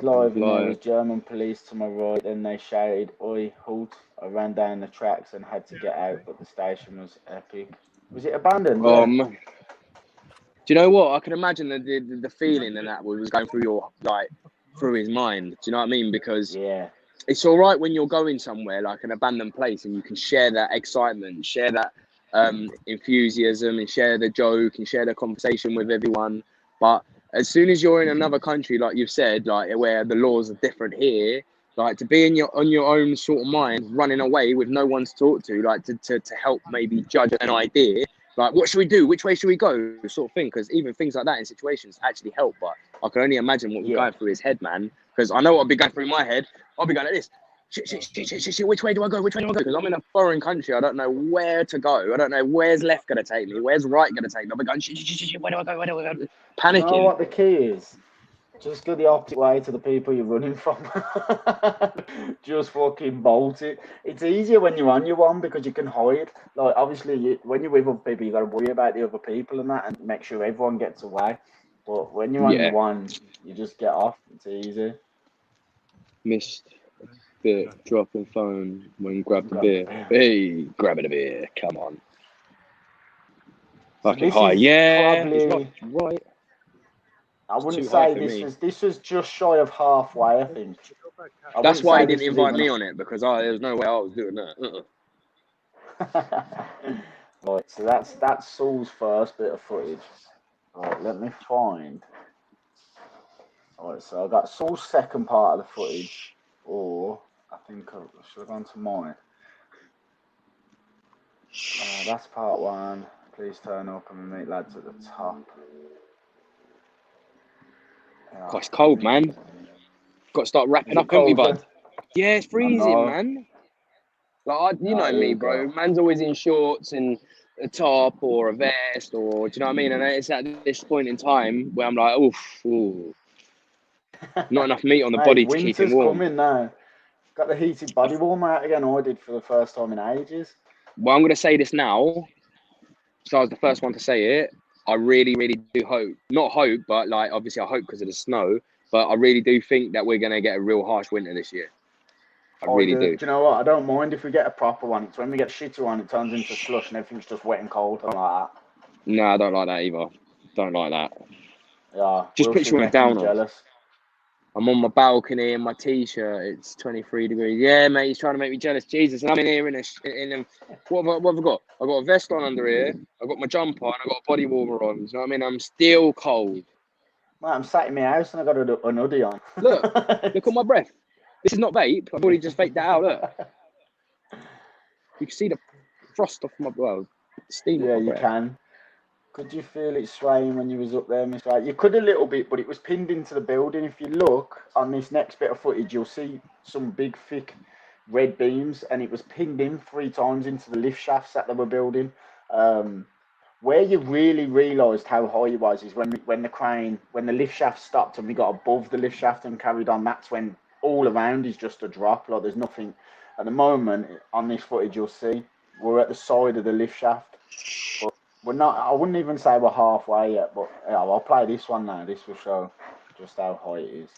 live, and there was German police to my right. Then they shouted, "Oi, halt!" I ran down the tracks and had to get out, but the station was epic. Was it abandoned? Do you know what? I can imagine the feeling and that was going through through his mind. Do you know what I mean? Because it's all right when you're going somewhere like an abandoned place and you can share that excitement, share that enthusiasm, and share the joke and share the conversation with everyone. But as soon as you're in another country, like you've said, like where the laws are different here, like to be on your own sort of mind, running away with no one to talk to, like to help maybe judge an idea. Like, what should we do? Which way should we go? Sort of thing. Because even things like that in situations actually help. But I can only imagine what was going through his head, man. Because I know what I'll be going through my head. I'll be going like this. Shit. Which way do I go? Because I'm in a foreign country. I don't know where to go. I don't know where's left going to take me. Where's right going to take me? I'll be going, shit. Where do I go? Panicking. You know what the key is? Just go the opposite way to the people you're running from. Just fucking bolt it. It's easier when you're on your one because you can hide. Like, obviously, when you're with other people, you got to worry about the other people and that and make sure everyone gets away. But when you're on your one, you just get off. It's easy. Missed bit, dropping phone when grab the beer. Hey, grabbing a beer. Come on. Fucking high. Yeah. Probably, right. I wouldn't say this was just shy of halfway, I think. That's why he didn't invite me on it, because there was no way I was doing that. Right, so that's Saul's first bit of footage. Right, let me find. Alright, so I got Saul's second part of the footage, or I think I should have gone to mine. That's part one. Please turn up and meet lads at the top. God, it's cold, man. Got to start wrapping up, haven't we, bud? Yeah, it's freezing, man. Like, you know me, bro. Man's always in shorts and a top or a vest, or do you know what I mean? And it's at this point in time where I'm like, oof. Not enough meat on the body to keep him warm. Winter's coming now. Got the heated body warmer out again. I did for the first time in ages. Well, I'm going to say this now. So I was the first one to say it. I really, really do hope. Not hope, but like obviously I hope because of the snow. But I really do think that we're going to get a real harsh winter this year. I really do. Do you know what? I don't mind if we get a proper one. It's when we get shitter one, it turns into slush and everything's just wet and cold. I don't like that. No, I don't like that either. Don't like that. Yeah. Just put you on a downer. Jealous. I'm on my balcony in my t-shirt. It's 23 degrees. Yeah, mate, he's trying to make me jealous. Jesus, and I'm in here what have I got? I've got a vest on under here. I've got my jumper and I've got a body warmer on. You know what I mean? I'm still cold. Mate, I'm sat in my house and I got an hoodie on. Look at my breath. This is not vape. I've already just vaped that out. Look. You can see the frost off my steam. Yeah, you can. Could you feel it swaying when you was up there, Mr. Wright? You could a little bit, but it was pinned into the building. If you look on this next bit of footage, you'll see some big, thick red beams, and it was pinned in 3 times into the lift shafts that they were building. Where you really realised how high it was is when the lift shaft stopped and we got above the lift shaft and carried on. That's when all around is just a drop. Like there's nothing. At the moment, on this footage, you'll see we're at the side of the lift shaft. But we're not. I wouldn't even say we're halfway yet. But yeah, I'll play this one now. This will show just how high it is.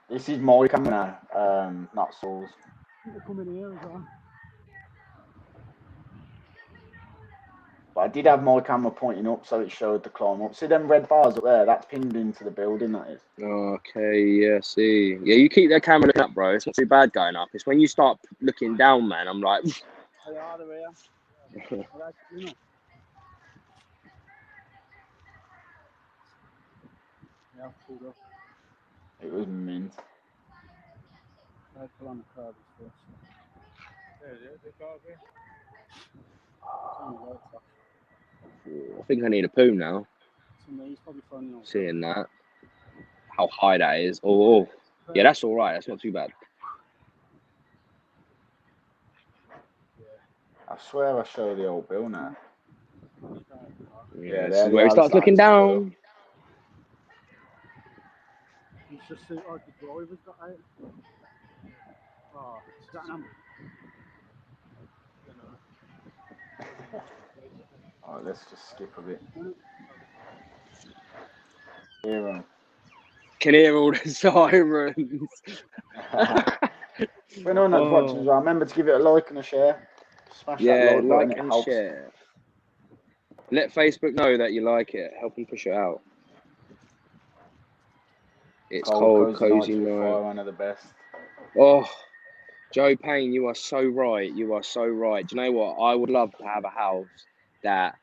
This is my camera now, not Saul's. Coming here as well. But I did have my camera pointing up, so it showed the climb up. See them red bars up there? That's pinned into the building, that is. Okay, yeah, see. Yeah, you keep that camera looking up, bro. It's not too bad going up. It's when you start looking down, man, I'm like... They are here. Yeah, pulled up. It was mint. They pull on the curb first. There it is, the curb here. I think I need a poo now. He's probably funny. Seeing that. How high that is. Oh. Yeah, that's all right. That's not too bad. I swear I show the old bill now. Yeah, this is where he starts looking down. You just see like the driver's got out. Oh, is that an Alright, let's just skip a bit. Hear 'em. Can hear all the sirens. When no one's watching as well, remember to give it a like and a share. Smash that like button, and share. Let Facebook know that you like it. Help them push it out. It's cold, cozy night. One of the best. Oh, Joe Payne, you are so right. You are so right. Do you know what? I would love to have a house that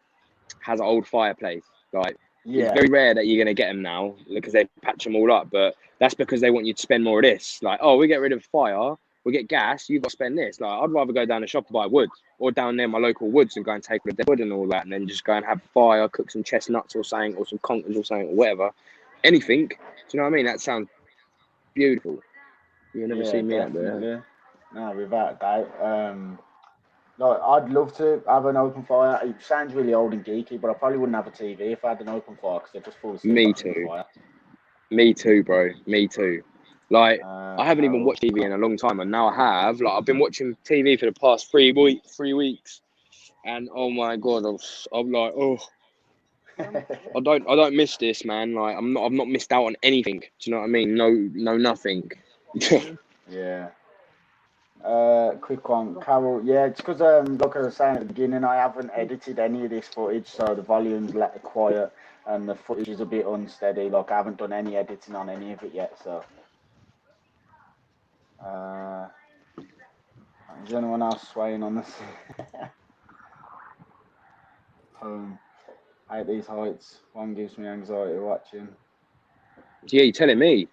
has an old fireplace. Like, it's very rare that you're going to get them now because they patch them all up. But that's because they want you to spend more of this. Like, oh, we get rid of fire, we get gas, you've got to spend this. Like, I'd rather go down the shop and buy wood or down near my local woods and go and take the wood and all that and then just go and have fire, cook some chestnuts or something or some conkers or something or whatever. Anything. Do you know what I mean? That sounds beautiful. You'll never see me out there. No, without a doubt. Like, I'd love to have an open fire. It sounds really old and geeky, but I probably wouldn't have a TV if I had an open fire because I just fall asleep. Me too. Me too, bro. Me too. Like, I haven't even watched TV in a long time, and now I have. Like, I've been watching TV for the past 3 weeks, and oh my god, I'm like, oh. I don't miss this, man. Like I've not missed out on anything. Do you know what I mean? No, nothing. Yeah. Quick one, Carol. Yeah, it's because like I was saying at the beginning, I haven't edited any of this footage, so the volume's quiet and the footage is a bit unsteady. Like I haven't done any editing on any of it yet. So, is anyone else swaying on this? At these heights, one gives me anxiety watching. Yeah, you're telling me.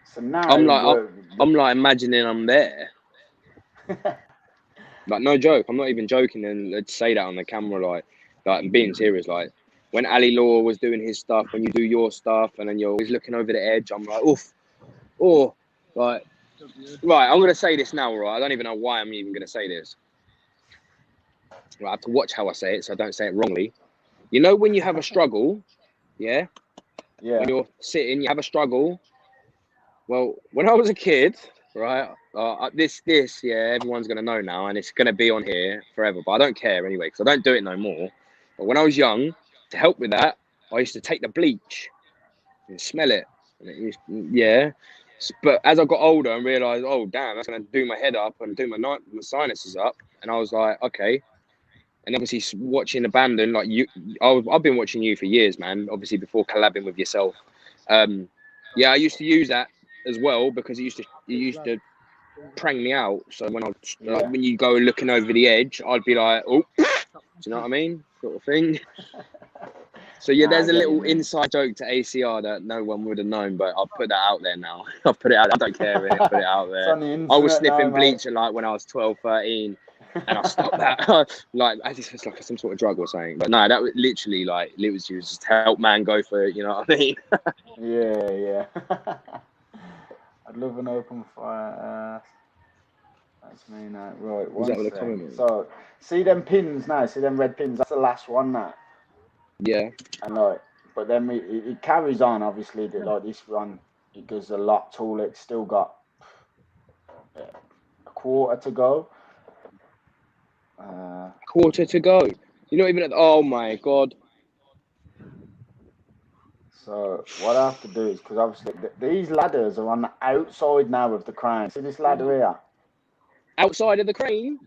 So now I'm like imagining I'm there. Like no joke, I'm not even joking. And let's say that on the camera, like I'm being serious. Like when Ali Law was doing his stuff, when you do your stuff, and then you're always looking over the edge, I'm like, oof, oh, like, right. I'm gonna say this now, right? I don't even know why I'm even gonna say this. I have to watch how I say it so I don't say it wrongly. You know when you have a struggle, yeah? When you're sitting, you have a struggle, Well, when I was a kid, right, yeah, everyone's going to know now, and it's going to be on here forever, but I don't care anyway, because I don't do it no more. But when I was young, to help with that, I used to take the bleach and smell it. And it used, yeah. But as I got older and realised, oh, damn, that's going to do my head up and do my sinuses up, and I was like, okay. And obviously watching Abandon, like you, I've been watching you for years, man, obviously before collabing with yourself. Yeah, I used to use that as well because it used to prang me out. So when when you go looking over the edge, I'd be like, oh, do you know what I mean, sort of thing. So yeah, there's a little inside joke to ACR that no one would have known, but I'll put that out there now. I'll put it out. I don't care, really. I'll put it out there. I was sniffing bleach like when I was 12, 13, and I stopped that. Like I just was like some sort of drug or something. But no, that was literally like it was just to help man go for it. You know what I mean? Yeah. I'd love an open fire. That's me now. Right, one second. So, see them pins now? See them red pins? That's the last one now. Yeah. And like, but then it carries on, obviously, like this one, it goes a lot taller. It's still got a quarter to go. Quarter to go. You're not even at oh my God. So what I have to do is, because obviously these ladders are on the outside now of the crane. See this ladder here? Outside of the crane?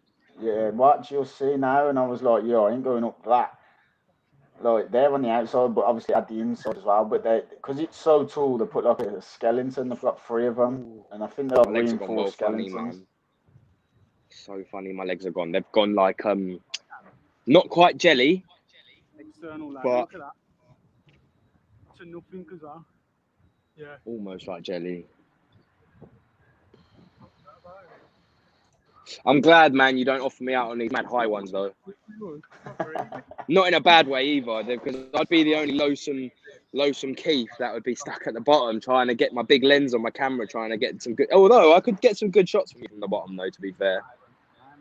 Yeah, watch, you'll see now. And I was like, yo, I ain't going up that. Like, they're on the outside, but obviously at the inside as well. But because it's so tall, they put like a skeleton. They've got 3 of them. And I think they're like reinforced skeletons. Funny, man. So funny, my legs are gone. They've gone like, not quite jelly. External ladder, but look at that. To nothing as well. Yeah. Almost like jelly. I'm glad, man, you don't offer me out on these mad high ones, though. Not in a bad way either, because I'd be the only lonesome Keith that would be stuck at the bottom trying to get my big lens on my camera, trying to get some good. Although I could get some good shots from the bottom, though. To be fair.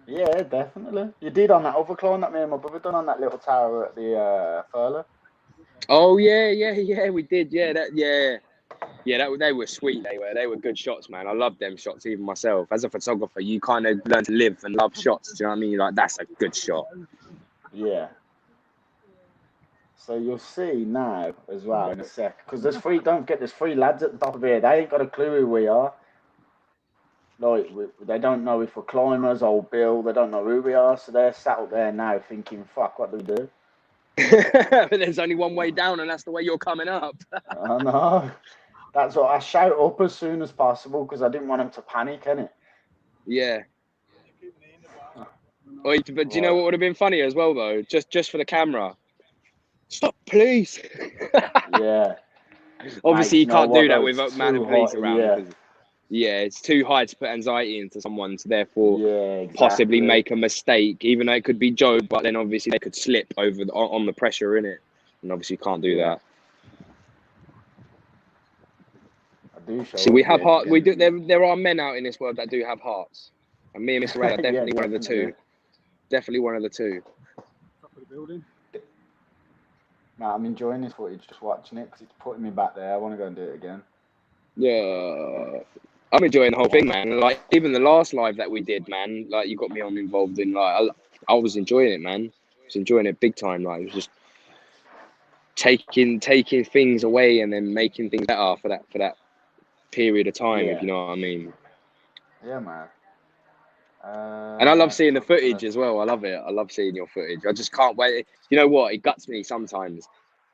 Yeah, definitely. You did on that other climb that me and my brother done on that little tower at the furlough. Oh yeah, we did. Yeah, they were sweet. They were good shots, man. I love them shots, even myself. As a photographer, you kind of learn to live and love shots. Do you know what I mean? Like that's a good shot. Yeah. So you'll see now as well in a sec, because there's 3. Don't forget, there's 3 lads at the top of here. They ain't got a clue who we are. Like they don't know if we're climbers or Bill. They don't know who we are, so they're sat up there now thinking, "Fuck, what do we do?" But there's only one way down, and that's the way you're coming up. I know. That's what I shout up as soon as possible because I didn't want them to panic, innit? Yeah. But do you know what would have been funny as well, though? Just for the camera. Stop, please. Yeah. Obviously, you can't do that with a man and police around. Yeah. Yeah, it's too high to put anxiety into someone to therefore possibly make a mistake, even though it could be joke, but then obviously they could slip over on the pressure in it, and obviously you can't do that. I do show. See, we have heart. We do. There are men out in this world that do have hearts, and me and Mr. Red are definitely one of the two. Definitely one of the two. Top of the building. Nah, I'm enjoying this footage, just watching it because it's putting me back there. I want to go and do it again. Yeah, I'm enjoying the whole thing, man. Like even the last live that we did, man. Like you got me on involved in. Like I was enjoying it, man. I was enjoying it big time. Like it was just taking things away and then making things better for that period of time. If you know what I mean. Yeah, man. And I love seeing the footage as well. I love it. I love seeing your footage. I just can't wait. You know what? It guts me sometimes.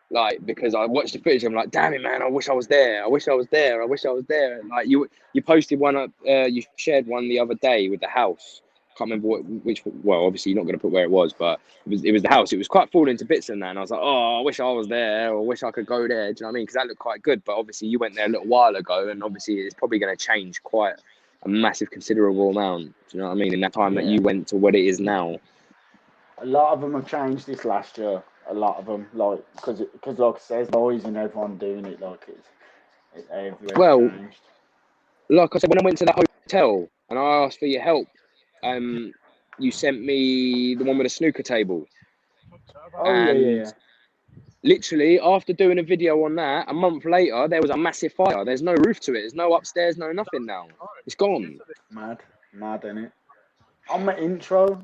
Like, because I watch the footage, I'm like, damn it, man, I wish I was there. I wish I was there. I wish I was there. And like, you posted one up, you shared one the other day with the house. Can't remember which, well, obviously you're not going to put where it was, but it was the house. It was quite falling to bits in there. And I was like, oh, I wish I was there, or I wish I could go there. Do you know what I mean? Because that looked quite good. But obviously you went there a little while ago, and obviously it's probably going to change quite a massive, considerable amount. Do you know what I mean? In that time that you went to what it is now. A lot of them have changed this last year. A lot of them, like, because like I said, boys and everyone doing it, like it's everywhere changed. Like I said, when I went to that hotel and I asked for your help, you sent me the one with a snooker table. Oh, yeah. literally, after doing a video on that, a month later, there was a massive fire. There's no roof to it. There's no upstairs, no nothing now. It's gone. Mad, innit? On my intro,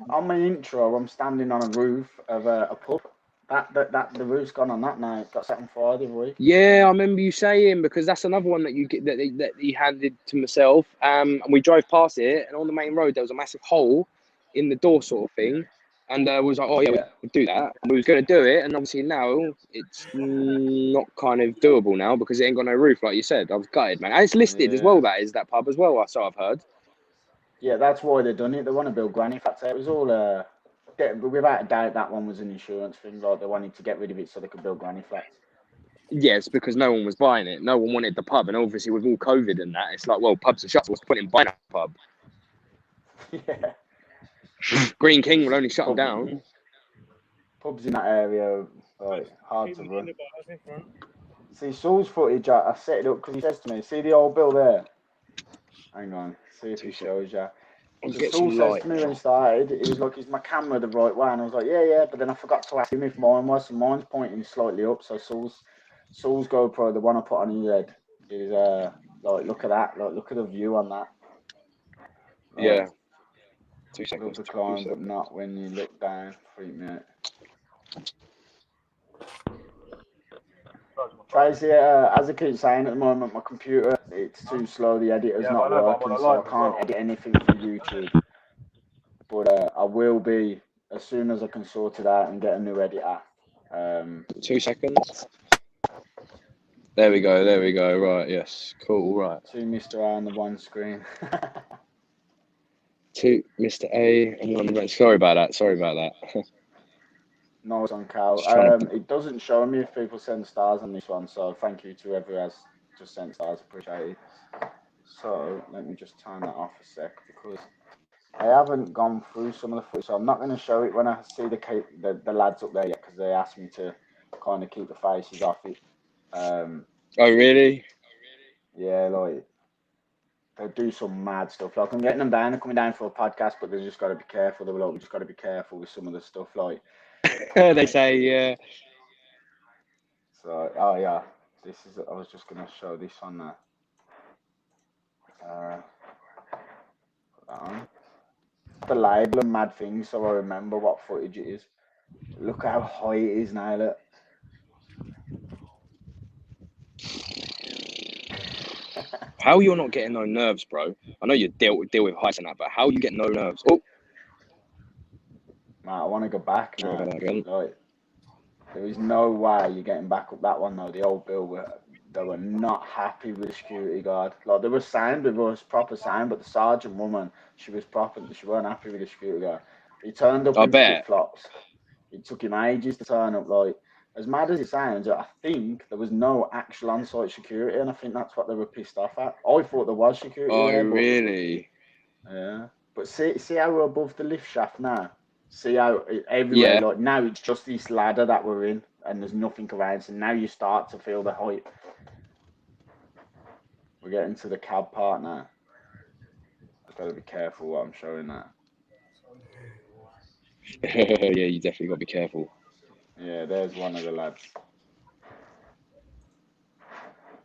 I'm standing on a roof of a pub. The roof's gone on that now. It got set on fire the other week. Yeah, I remember you saying, because that's another one that you get that he handed to myself. And we drove past it, and on the main road there was a massive hole in the door, sort of thing. And we was like, oh yeah, we do that. And we was going to do it, and obviously now it's not kind of doable now because it ain't got no roof, like you said. I was gutted, man. And it's listed as well. That pub as well. So I've heard. Yeah, that's why they've done it. They want to build granny flats. It was all without a doubt that one was an insurance thing. Like they wanted to get rid of it so they could build granny flats. Yes, because no one was buying it. No one wanted the pub, and obviously with all COVID and that, it's like, well, pubs are shut. So what's the point in buying a pub? Yeah. Green King will only shut them down. Pubs in that area, like, hard to run. See, Saul's footage, I set it up because he says to me, see the old bill there? Hang on, see if he shows you. Saul says to me when he started, he was like, is my camera the right way? And I was like, yeah, but then I forgot to ask him if mine was, so mine's pointing slightly up, so Saul's GoPro, the one I put on his head, is, like, look at that, like, look at the view on that. Like, yeah. 2 seconds. Look climb, but not when you look down. Freak me out. Tracy, as I keep saying at the moment, my computer, it's too slow. The editor's not working, so I can't edit anything for YouTube. But I will be as soon as I can sort it out and get a new editor. 2 seconds. There we go. Right, yes. Cool, right. 2 Mr. A on the one screen. 2 Mr. A and 1 Brent. Sorry about that. Nice on Cal. It doesn't show me if people send stars on this one, so thank you to whoever has just sent stars. Appreciate it. So let me just turn that off a sec because I haven't gone through some of the footage, so I'm not going to show it when I see the lads up there yet because they asked me to kind of keep the faces off it. Oh really? Yeah, like they do some mad stuff. Like I'm getting them down, they're coming down for a podcast, but they just got to be careful. They were like, we just got to be careful with some of the stuff, like. They say, yeah. So, oh yeah, I was just going to show this on there. Put that on. The label and mad things, so I remember what footage it is. Look how high it is now, look. How you're not getting no nerves, bro? I know you deal with heights and that, but how you get no nerves? Oh, man, I want to go back now. Like, there is no way you're getting back up that one though. The old bill they were not happy with the security guard. Like there was sound, there was proper sound, but the sergeant woman, she weren't happy with the security guard. He turned up in flip flops. It took him ages to turn up. Like as mad as it sounds, I think there was no actual on-site security, and I think that's what they were pissed off at. I thought there was security. Oh, there, really? Yeah, but see how we're above the lift shaft now. See how everywhere, like now it's just this ladder that we're in and there's nothing around. So now you start to feel the height. We're getting to the cab part now. I've got to be careful what I'm showing that. Yeah, you definitely got to be careful. Yeah, there's one of the lads.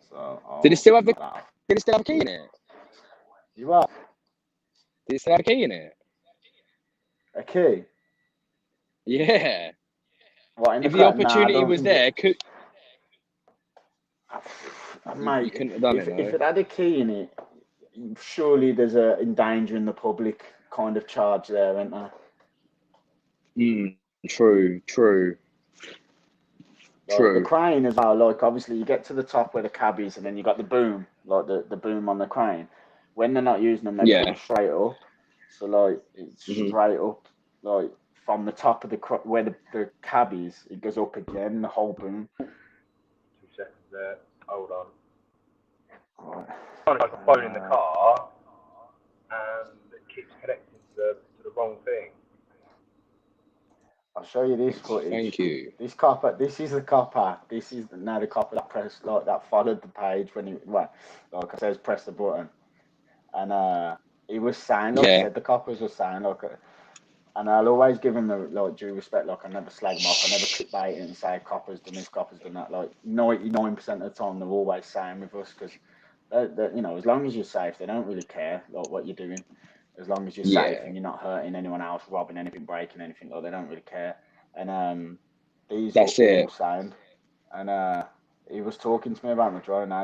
So did it still have a key in it? You are? Did it still have a key in it? A key? Yeah. What, if the opportunity was there, mate, you couldn't have done it. If it had a key in it, surely there's a endangering the public kind of charge there, isn't there? True. Like, the crane as well, like obviously you get to the top where the cab is and then you got the boom, like the boom on the crane. When they're not using them, they put them straight up. So like it's straight up, like from the top of where the cab is, it goes up again, the whole boom. 2 seconds there, hold on. Right. Kind of like a phone in the car and it keeps connecting to the wrong thing. I'll show you this footage. Thank you. This copper, this is the copper. This is now the copper that pressed, like that followed the page when it went, like I says, press the button. And he was saying, like I said, the coppers were saying, like, And I'll always give him the like due respect. Like I never slag him off. I never clickbait it and say Copper's done this, Copper's done that. Like 99% of the time, they're always saying with us because you know, as long as you're safe, they don't really care like what you're doing. As long as you're safe and you're not hurting anyone else, robbing anything, breaking anything, like they don't really care. And these are all sound. And he was talking to me about my drone. I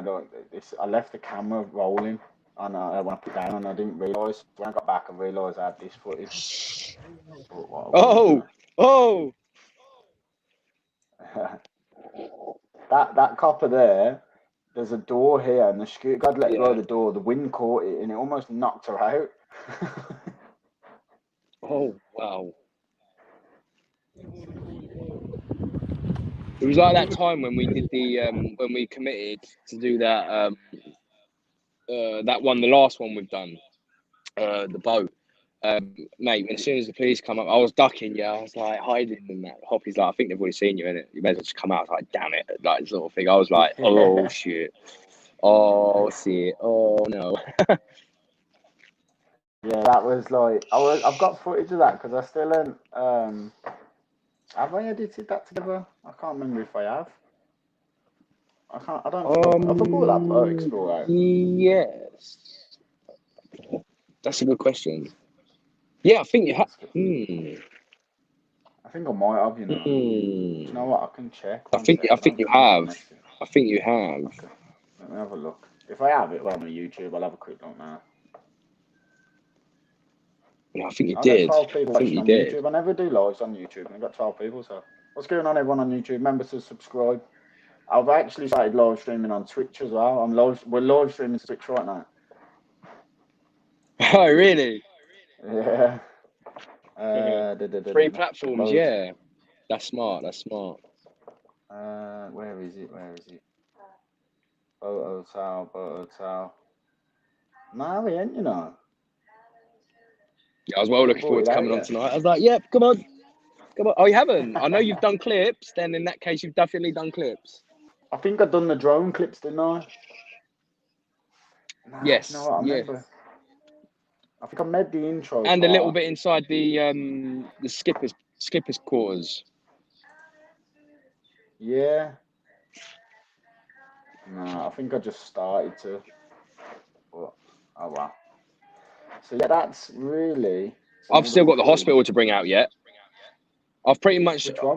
left the camera rolling. And when I put it down, and I didn't realise. When I got back, I realised I had this footage. That copper there, there's a door here, and the scooter guard let go of the door. The wind caught it, and it almost knocked her out. Oh, wow. It was like that time when we did when we committed to do that, that one, the last one we've done, the boat. Mate, as soon as the police come up, I was ducking, I was like hiding in that. Hoppy's like, I think they've already seen you in it. You better just come out. I was like, damn it, like sort of thing. I was like, oh shit, oh shit, oh no. Yeah, that was like I've got footage of that because I still haven't. Have I edited that together? I can't remember if I have. I don't. Have I brought that Boat Explorer out? Yes, that's a good question. Yeah, I think you have. I think I might have, you know. Do you know what? I can check. I think you have. I think you have. Okay. Let me have a look. If I have it on YouTube, I'll have a quick look now. Yeah, I think you did. Got 12 people watching on YouTube. I never do lives on YouTube, and I've got 12 people. So, what's going on, everyone on YouTube? Remember to subscribe. I've actually started live streaming on Twitch as well. We're live streaming to Twitch right now. Oh, really? Yeah. 3 platforms, yeah. That's smart. Where is it? Boat Hotel. No, we ain't, you know. Yeah, I was well looking forward to coming on tonight. I was like, yep, come on. Oh, you haven't? I know you've done clips. Then in that case, you've definitely done clips. I think I've done the drone clips, didn't I? Nah, yes. You know what? I remember. I think I made the intro. And a little bit inside the skipper's quarters. Yeah. No, I think I just started to. Oh wow. So yeah, that's really. I've still got the hospital to bring out yet. I've pretty much got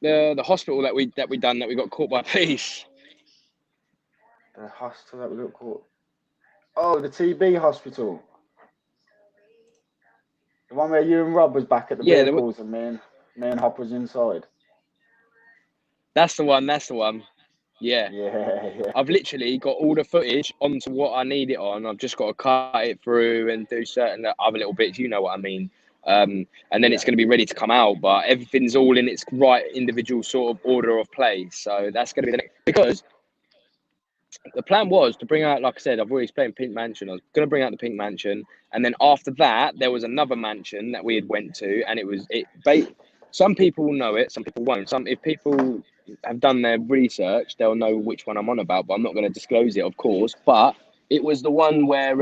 the hospital that we got caught by police. The hospital that we got caught. Oh, the TB hospital. The one where you and Rob was back at the vehicles and me and Hop was inside. That's the one. Yeah. I've literally got all the footage onto what I need it on. I've just got to cut it through and do certain other little bits. You know what I mean? And then it's going to be ready to come out. But everything's all in its right individual sort of order of play. So that's going to be the next. Because the plan was to bring out, like I said, I've already explained Pink Mansion. I was going to bring out the Pink Mansion. And then after that, there was another mansion that we had went to. And some people will know it. Some people won't. If people have done their research, they'll know which one I'm on about, but I'm not going to disclose it, of course. But it was the one where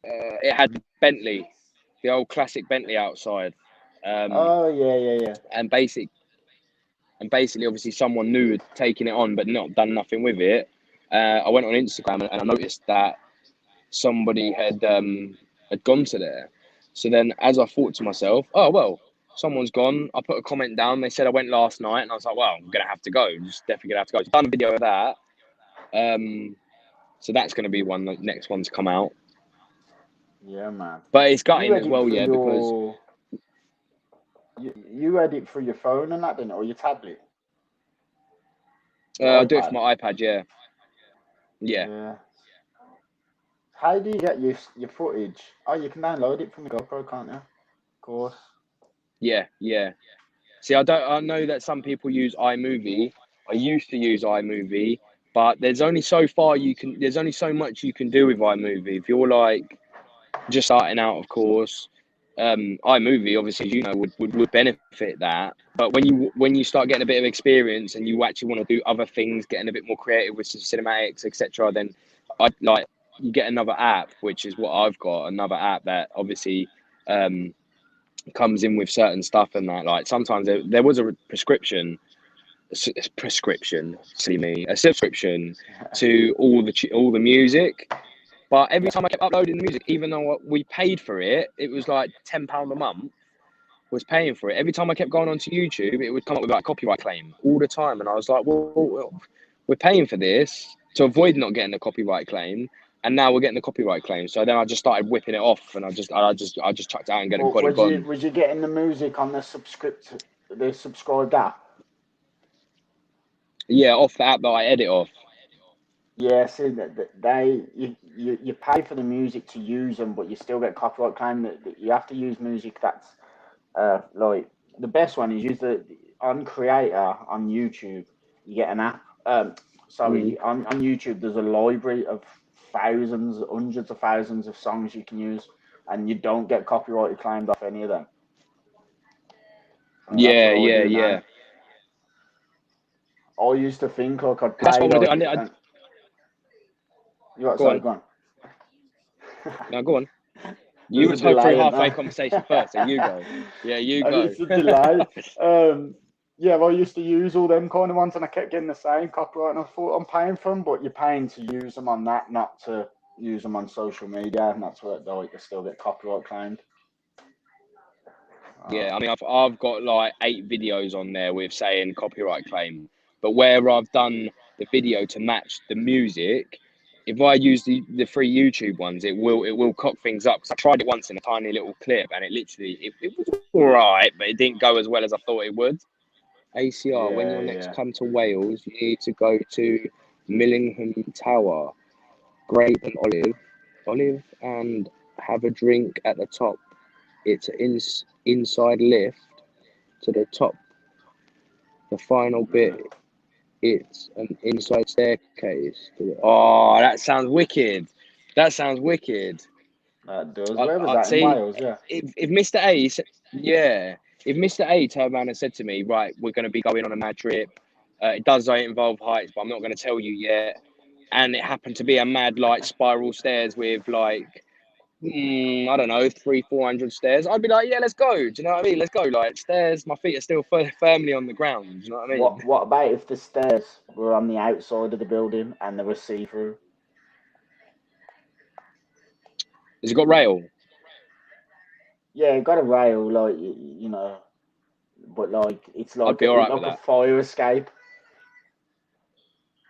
it had Bentley, the old classic Bentley outside. Yeah. And basically, obviously, someone new had taken it on, but not done nothing with it. I went on Instagram and I noticed that somebody had gone to there. So then, as I thought to myself, oh well, someone's gone. I put a comment down. They said I went last night, and I was like, well, I'm gonna have to go. Just definitely gonna have to go. So I've done a video of that. So that's gonna be the next one to come out. Yeah, man. But it's gutting as well, because you edit through your phone and that, didn't it, or your tablet? I do it for my iPad. Yeah. How do you get your footage? Oh, you can download it from the GoPro, can't you? Of course. Yeah. See, I know that some people use iMovie. I used to use iMovie, but there's only so much you can do with iMovie. If you're like just starting out, of course, iMovie, obviously, you know, would benefit that. But when you start getting a bit of experience and you actually want to do other things, getting a bit more creative with some cinematics, etc., then you get another app, which is what I've got, another app that obviously comes in with certain stuff and that. Like sometimes there was a subscription to all the music. But every time I kept uploading the music, even though we paid for it, it was like £10 a month. Was paying for it. Every time I kept going onto YouTube, it would come up with like copyright claim all the time, and I was like, well, we're paying for this to avoid not getting the copyright claim, and now we're getting the copyright claim. So then I just started whipping it off, and I just chucked it out and got it gone. Was you getting the music on the subscribed app? Yeah, off the app that I edit off. Yeah, see that you pay for the music to use them, but you still get copyright claim. That you have to use music that's like the best one is on Creator on YouTube. You get an app. On YouTube, there's a library of thousands, hundreds of thousands of songs you can use, and you don't get copyright claimed off any of them. And yeah. I used to think like I'd pay. That's what I do. Go on. No, go on. You were talking through halfway conversation first, so you go. Yeah, you go. It's a delay. Yeah, well, I used to use all them kind of ones, and I kept getting the same copyright. And I thought, I'm paying for them, but you're paying to use them on that, not to use them on social media, and that's where you still get copyright claimed. Yeah, I mean, I've got like 8 videos on there with saying copyright claim, but where I've done the video to match the music, if I use the free YouTube ones, it will cock things up. Because I tried it once in a tiny little clip, and it literally it was all right, but it didn't go as well as I thought it would. ACR, when you next come to Wales, you need to go to Millingham Tower, grape and olive, and have a drink at the top. It's an inside lift to the top. The final bit, it's an inside staircase. Oh, that sounds wicked. That sounds wicked. That does. Where was that in Wales? Yeah. If Mr. A, if Mr. A turned around and said to me, right, we're going to be going on a mad trip. It does involve heights, but I'm not going to tell you yet. And it happened to be a mad like spiral stairs with like, I don't know, 300-400 stairs. I'd be like, yeah, let's go. Do you know what I mean? Let's go. Like stairs, my feet are still firmly on the ground. Do you know what I mean? What about if the stairs were on the outside of the building and they were see-through? Has it got rail? Yeah, it got a rail, like you know, but like it's like I'd be all right with a that. fire escape.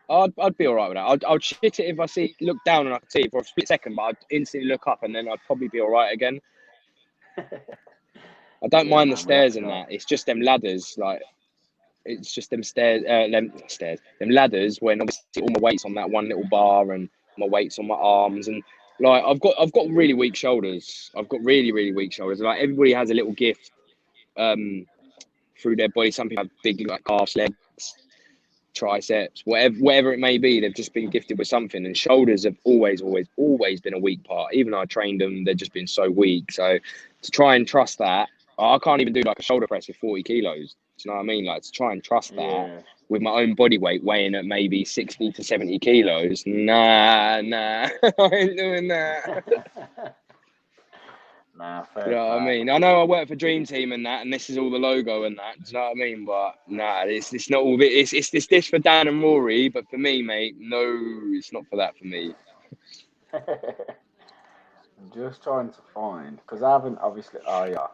I'd be all right with that. I'd shit it if I look down and I could see it for a split second, but I'd instantly look up and then I'd probably be all right again. I don't mind the stairs and that. It's just them ladders, like it's just them them ladders. When obviously all my weight's on that one little bar and my weight's on my arms, and like I've got really weak shoulders. I've got really weak shoulders. Like everybody has a little gift through their body. Some people have big like calves, legs, triceps, whatever it may be. They've just been gifted with something, and shoulders have always been a weak part. Even though I trained them, they've just been so weak. So to try and trust that, I can't even do like a shoulder press with 40 kilos. Do you know what I mean? Like to try and trust that with my own body weight weighing at maybe 60 to 70 kilos. Nah, I ain't doing that. Nah, fair. You know what I mean? I know I work for Dream Team and that, and this is all the logo and that. Do you know what I mean? But nah, it's not all. It's this for Dan and Rory, but for me, mate, no, it's not for that for me. I'm just trying to find because I haven't obviously. Oh yeah,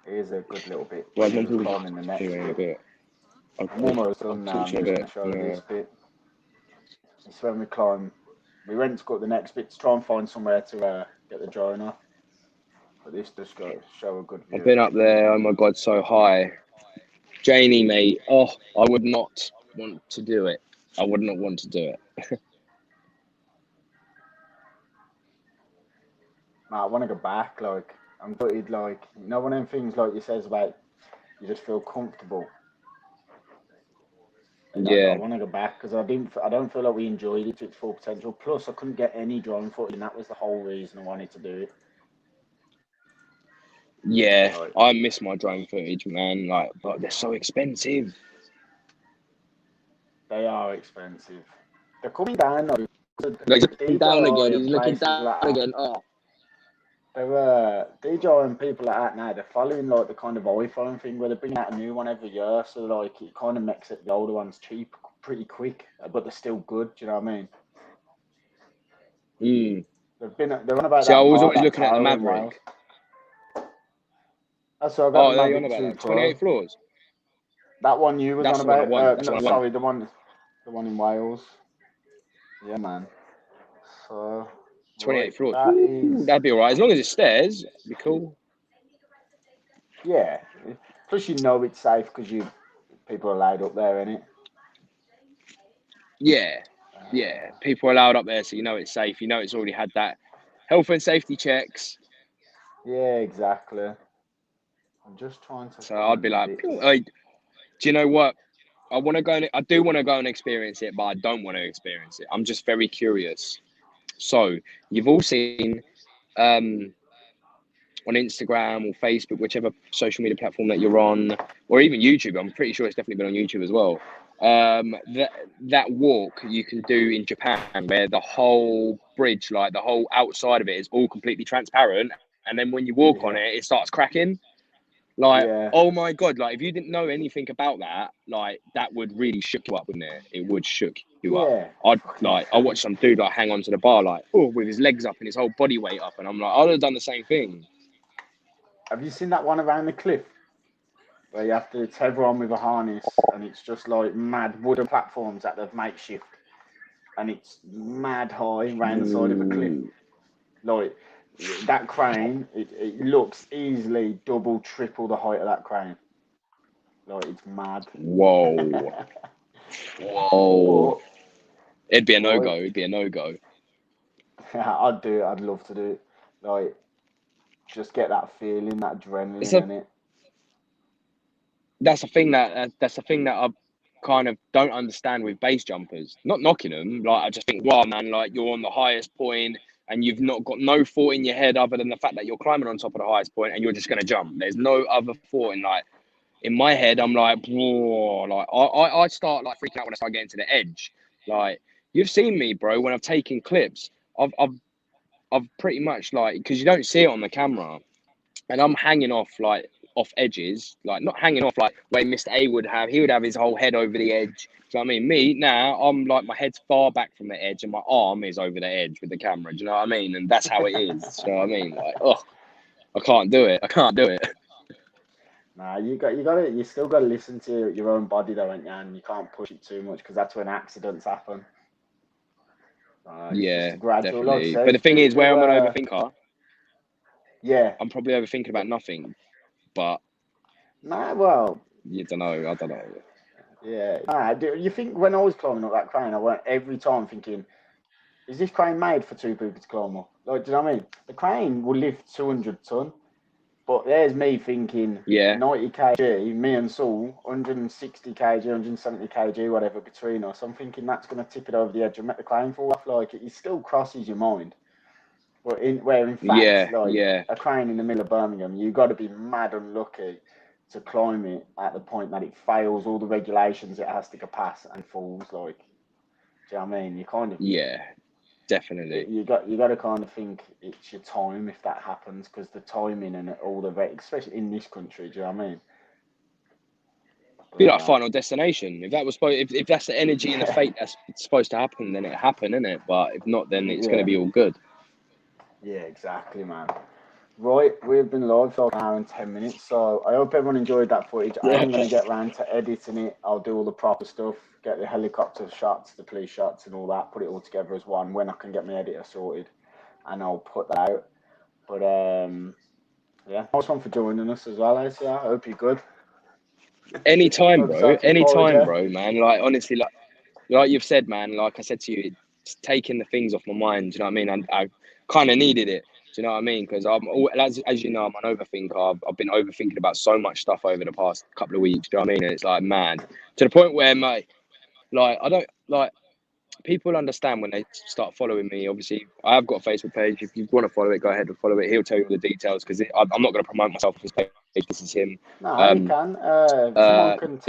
here's a good little bit. Well, I'm climbing the next bit. I'm almost done now. I'm just going to show this bit. It's when we climb. We went to go up the next bit to try and find somewhere to get the drone off. But this just got to show a good view. I've been up there. Oh my god, so high. Janie, mate. Oh, I would not want to do it. I would not want to do it. I want to go back. Like I'm gutted. Like you know, one of them things like you says about you just feel comfortable. Yeah. I want to go back because I don't feel like we enjoyed it to its full potential. Plus, I couldn't get any drone footage, and that was the whole reason I wanted to do it. Yeah, I miss my drone footage, man. Like, but they're so expensive. They are expensive. They're coming down though. He's looking down again. DJI He's and looking places down like that, again. Oh, they're DJI and people like that now. They're following like the kind of iPhone thing where they're bringing out a new one every year. So like it kind of makes it the older ones cheap pretty quick, but they're still good. Do you know what I mean? They're on about see, I that was park, always that looking at the tower in Wales. Maverick. That's what I got Oh, the they're on Maverick about 2 that. Pro. 28 floors. That one you was That's on the one I about. want. That's No, what I want. sorry, the one in Wales. Yeah, man. So 28 floors. that Ooh, is, that'd be alright. As long as it's stairs, it'd be cool. yeah. Plus, you know it's safe because people are allowed up there, innit? Yeah. Yeah. People are allowed up there, so you know it's safe. You know it's already had that health and safety checks. Yeah, exactly. I'm just trying to. So I'd be like, do you know what? I do want to go and experience it, but I don't want to experience it. I'm just very curious. So you've all seen on Instagram or Facebook, whichever social media platform that you're on, or even YouTube. I'm pretty sure it's definitely been on YouTube as well. That walk you can do in Japan, where the whole bridge, like the whole outside of it, is all completely transparent, and then when you walk on it, it starts cracking. Like, oh my God, like if you didn't know anything about that, like that would really shook you up, wouldn't it? It would shook you up. I watched some dude like hang onto the bar, like, with his legs up and his whole body weight up, and I'm like, I'd have done the same thing. Have you seen that one around the cliff? Where you have to tether on with a harness, and it's just like mad wooden platforms that they've makeshift, and it's mad high around the side of a cliff. Like that crane, it looks easily double, triple the height of that crane. Like it's mad. Whoa. Whoa. But, it'd be a no-go. It'd be a no-go. I'd do it. I'd love to do it. Like, just get that feeling, that adrenaline in it. That's the thing that I kind of don't understand with base jumpers. Not knocking them. Like, I just think, wow, man, like you're on the highest point and you've not got no thought in your head other than the fact that you're climbing on top of the highest point and you're just going to jump. There's no other thought in my head. I'm like, whoa, like I start like freaking out when I start getting to the edge. Like, you've seen me, bro, when I've taken clips. I've pretty much, like, because you don't see it on the camera, and I'm hanging off edges, like not hanging off like where Mr. A would have. He would have his whole head over the edge. Do you know what I mean? Me now, I'm like, my head's far back from the edge and my arm is over the edge with the camera. Do you know what I mean? And that's how it is. Do you know what I mean? Like, oh, I can't do it. Nah, you still got to listen to your own body though, and you can't push it too much because that's when accidents happen. Yeah, gradual, definitely. like But the thing is, where I'm an overthinker, I'm probably overthinking about nothing. But well, I don't know. Yeah. Do you think when I was climbing up that crane, I went every time thinking, is this crane made for two people to climb up? Like, do you know what I mean? The crane will lift 200 ton, but there's me thinking 90 kg, me and Saul, 160 kg, 170 kg, whatever between us. I'm thinking that's going to tip it over the edge and make the crane fall off. Like, it still crosses your mind. But in fact, a crane in the middle of Birmingham, you've got to be mad unlucky to climb it at the point that it fails all the regulations it has to go past and falls. Like, do you know what I mean? You kind of definitely. You got to kind of think it's your time if that happens, because the timing and all the especially in this country. Do you know what I mean? Be like Final Destination. If that was if that's the energy and the fate that's supposed to happen, then it happened, innit? But if not, then it's going to be all good. Yeah, exactly, man. Right, we've been live for an hour and 10 minutes, so I hope everyone enjoyed that footage. I am going to get around to editing it. I'll do all the proper stuff, get the helicopter shots, the police shots and all that, put it all together as one when I can get my editor sorted, and I'll put that out. But, nice one for joining us as well, AC. I hope you're good. Anytime, bro, man. Like, honestly, like you've said, man, like I said to you, it's taking the things off my mind. Do you know what I mean? I kind of needed it. Do you know what I mean? Because as you know, I'm an overthinker. I've been overthinking about so much stuff over the past couple of weeks. Do you know what I mean? And it's like, man, to the point where I don't like people understand when they start following me. Obviously, I have got a Facebook page. If you want to follow it, go ahead and follow it. He'll tell you all the details because I'm not going to promote myself on his page. This is him. No, you can.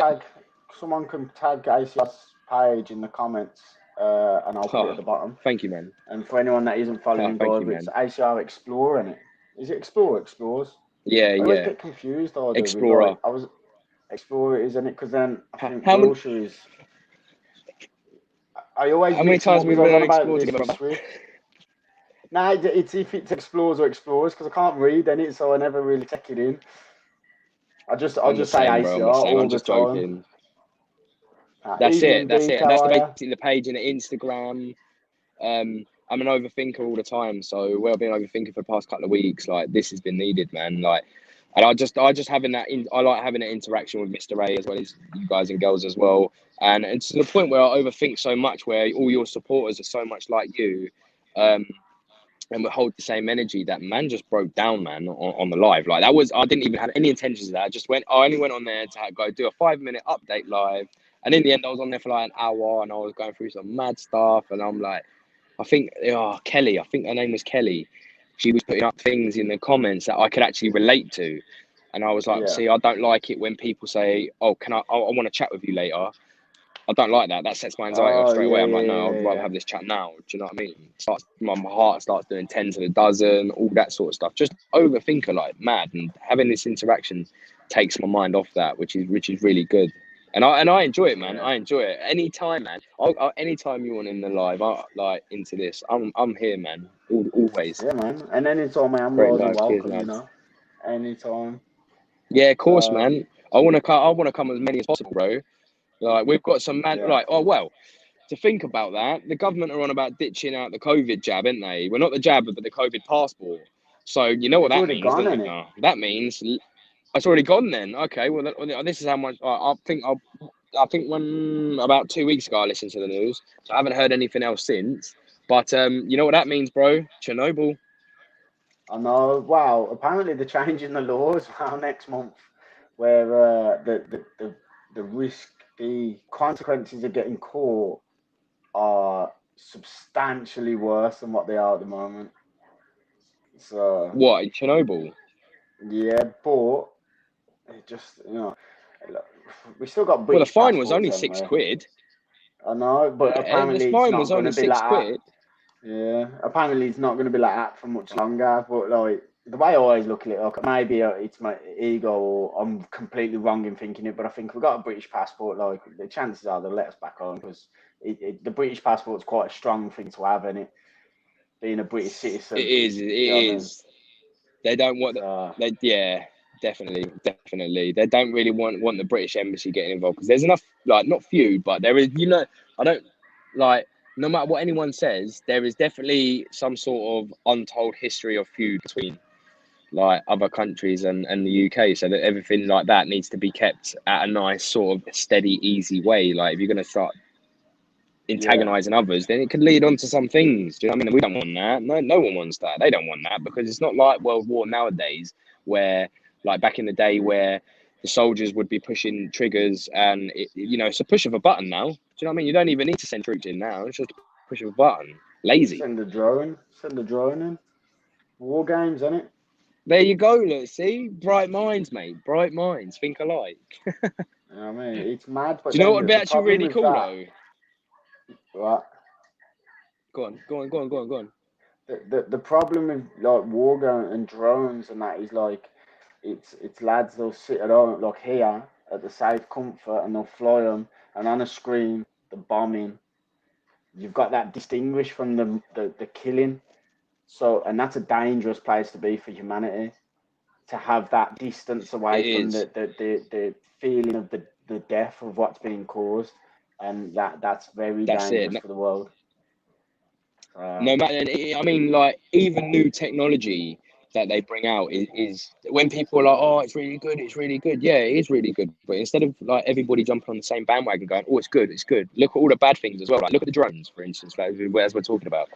Someone can tag AC's page in the comments and I'll put it at the bottom. Thank you, man. And for anyone that isn't following Diver, it's ACR Explorer, isn't it? Is it Explorer? Explorers? Yeah, I always get confused. Explorer. I was Explorer, isn't it? Because then I think how Wilshire is. I always. How many times have we been on Explorer together? No, it's if it's Explorers or Explorers because I can't read any, so I never really take it in. I'll just say ACR all the time. That's it. That's basically the page in the Instagram. I'm an overthinker all the time, so I've been overthinking for the past couple of weeks. Like, this has been needed, man. Like, and I just having that. I like having that interaction with Mr. A as well as you guys and girls as well. And it's to the point where I overthink so much, where all your supporters are so much like you, and we hold the same energy. That man just broke down, man, on the live. Like, I didn't even have any intentions of that. I only went on there to go do a 5-minute update live, and in the end, I was on there for like an hour, and I was going through some mad stuff, and I'm like, Kelly, I think her name was Kelly. She was putting up things in the comments that I could actually relate to. And I was like, see, I don't like it when people say, oh, I want to chat with you later. I don't like that. That sets my anxiety off straight away. I'm like, no, I'd rather have this chat now. Do you know what I mean? My heart starts doing 10 to the dozen, all that sort of stuff. Just overthinker like mad, and having this interaction takes my mind off that, which is really good. And I enjoy it, man. I enjoy it. Anytime, man. Anytime you want in the live, into this, I'm here, man. Always. Yeah, man. And anytime I'm welcome, you know. Anytime. Yeah, of course, man. I want to come as many as possible, bro. Like, we've got some man. Like, to think about that, the government are on about ditching out the COVID jab, aren't they? Well, not the jab, but the COVID passport. So you know what that means, don't you? That means it's already gone then. Okay, well, this is how much I think when about 2 weeks ago I listened to the news, so I haven't heard anything else since. But you know what that means, bro? Chernobyl. I know. Wow. Apparently they're changing the laws next month, where the risk, the consequences of getting caught are substantially worse than what they are at the moment. So what, in Chernobyl? Yeah, but it just, we still got British. Well, the fine was only £6. I know, but apparently the fine was only £6. Yeah, apparently it's not going to be like that for much longer. But like, the way I always look at it, maybe it's my ego or I'm completely wrong in thinking it, but I think we've got a British passport. Like, the chances are they'll let us back on because the British passport's quite a strong thing to have, isn't it? Being a British citizen. It is. They don't want definitely. They don't really want the British embassy getting involved because there's enough, like, not feud, but there is, I don't like, no matter what anyone says, there is definitely some sort of untold history of feud between like other countries and the UK, so that everything like that needs to be kept at a nice sort of steady, easy way. Like, if you're going to start antagonizing others, then it could lead on to some things. Do you know what I mean? We don't want that. No one wants that. They don't want that, because it's not like World War nowadays, where, like, back in the day, where the soldiers would be pushing triggers, and it's a push of a button now. Do you know what I mean? You don't even need to send troops in now. It's just a push of a button. Lazy. Send a drone in. War games, isn't it? There you go. Look, see, bright minds, mate. Bright minds think alike. I mean, it's mad. But do you know what would be actually really cool though? What? Go on. The problem with like war gun and drones and that is like it's lads that'll sit at home like here at the safe comfort and they'll fly them, and on a screen the bombing. You've got that distinguished from the killing. So, and that's a dangerous place to be for humanity, to have that distance away from the feeling of the death of what's being caused, and that's very dangerous for the world. No matter, I mean, like, even new technology that they bring out is when people are like, oh, it's really good. Yeah, it is really good. But instead of like everybody jumping on the same bandwagon going, oh, it's good. Look at all the bad things as well. Like, look at the drones, for instance, like, as we're talking about.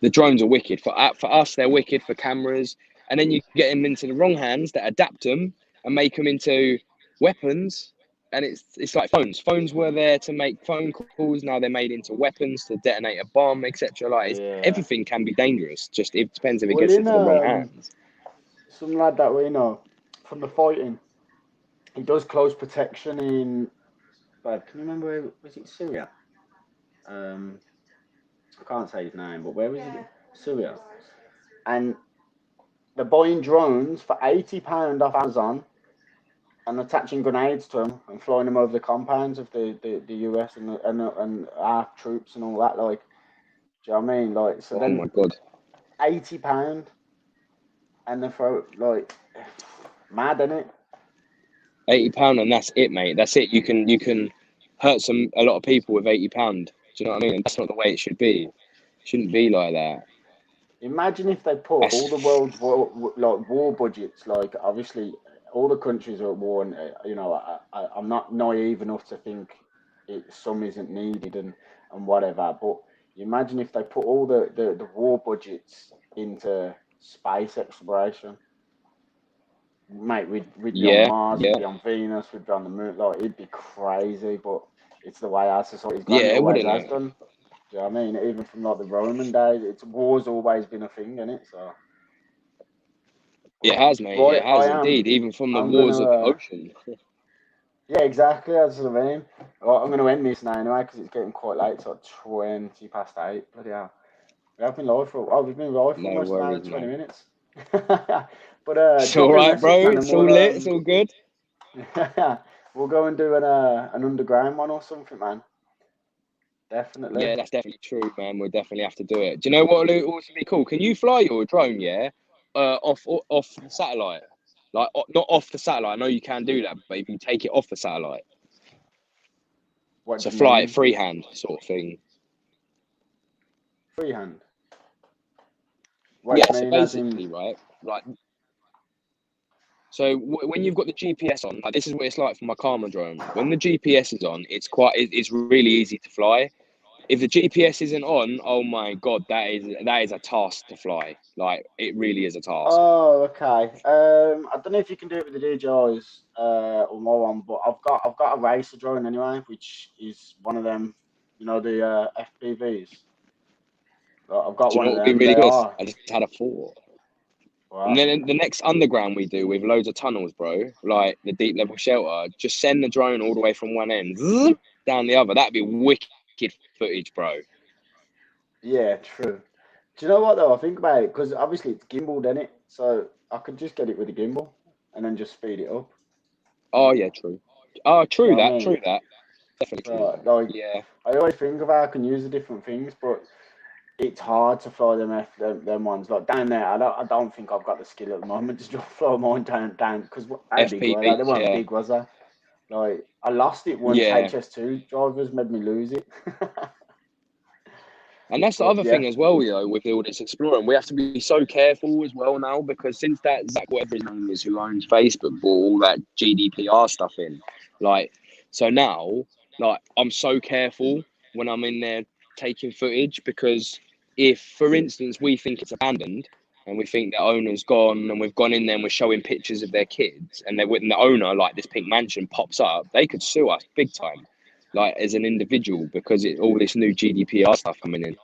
The drones are wicked. For us, they're wicked for cameras. And then you get them into the wrong hands that adapt them and make them into weapons. And it's like phones. Phones were there to make phone calls. Now they're made into weapons to detonate a bomb, etc. Like, everything can be dangerous. Just it depends if it gets into the wrong hands. Some lad that we know from the fighting, he does close protection in. Can you remember? Was it Syria? I can't say his name, but where is Yeah. it? Syria. And they're buying drones for £80 off Amazon and attaching grenades to them and flying them over the compounds of the US and our troops and all that. Like, do you know what I mean? Like, so Oh then my God. £80 and they throw, like, mad, innit? £80 and that's it, mate. That's it. You can hurt a lot of people with £80. Do you know what I mean? And that's not the way it should be. It shouldn't be like that. Imagine if they put That's all the world's war budgets, like obviously all the countries are at war, and you know I'm not naive enough to think some isn't needed and whatever. But imagine if they put all the war budgets into space exploration, mate. We'd be on yeah, Mars, yeah, we'd be on Venus, we'd be on the moon. Like it'd be crazy, but it's the way our society's gone. yeah. It It always wouldn't has it? done. Do you know what I mean? Even from like the Roman days, war's always been a thing, isn't it? So. It has, mate. Right, It has indeed. Even from the I'm wars of the gonna. ocean. Yeah, exactly. That's what I mean. Right, I'm gonna end this now anyway because it's getting quite late. It's like 8:20. Bloody hell. We have been live for. Oh, we've been live for No almost an hour worries, and 20 man. minutes. But It's drop all me a right, message, bro. man, and It's all lit. It's all good. we'll go and do an underground one or something, man. Definitely. Yeah, that's definitely true, man. We'll definitely have to do it. Do you know what would also be cool? Can you fly your drone, yeah, off the satellite? Like, not off the satellite. I know you can do that, but if you take it off the satellite, What so do you fly it mean? freehand sort of thing. Freehand. What Yeah, do you so mean? As in. basically, right, like, so when you've got the GPS on, like this is what it's like for my Karma drone. When the GPS is on, it's really easy to fly. If the GPS isn't on, oh my God, that is a task to fly. Like it really is a task. Oh, okay. I don't know if you can do it with the DJI's or more one, but I've got a racer drone anyway, which is one of them, you know, the FPVs. I've got Do you one know of what would be them. really They good? are. I just had a thought. And What? then the next underground we do with loads of tunnels, bro, like the deep level shelter, just send the drone all the way from one end down the other. That'd be wicked footage, bro. Yeah, true. Do you know what though? I think about it because obviously it's gimbaled, isn't it? So I could just get it with a gimbal and then just speed it up. Oh yeah, true. Oh, Do you true know what I that, mean? true that. Definitely true So, that. like, Yeah. I always think of how I can use the different things, but it's hard to fly them ones. Like down there, I don't think I've got the skill at the moment to just fly mine down because how big were they? They FPVs, weren't yeah. big, was they? Like I lost it once. Yeah. HS2 drivers made me lose it. And that's the But other yeah, thing as well, you know, with all this exploring. We have to be so careful as well now because since that Zach, whatever his name is, who owns Facebook, brought all that GDPR stuff in, like, so now, like, I'm so careful when I'm in there taking footage because if, for instance, we think it's abandoned and we think the owner's gone and we've gone in there and we're showing pictures of their kids and they're with the owner, like this pink mansion pops up, they could sue us big time. Like as an individual, because all this new GDPR stuff coming in.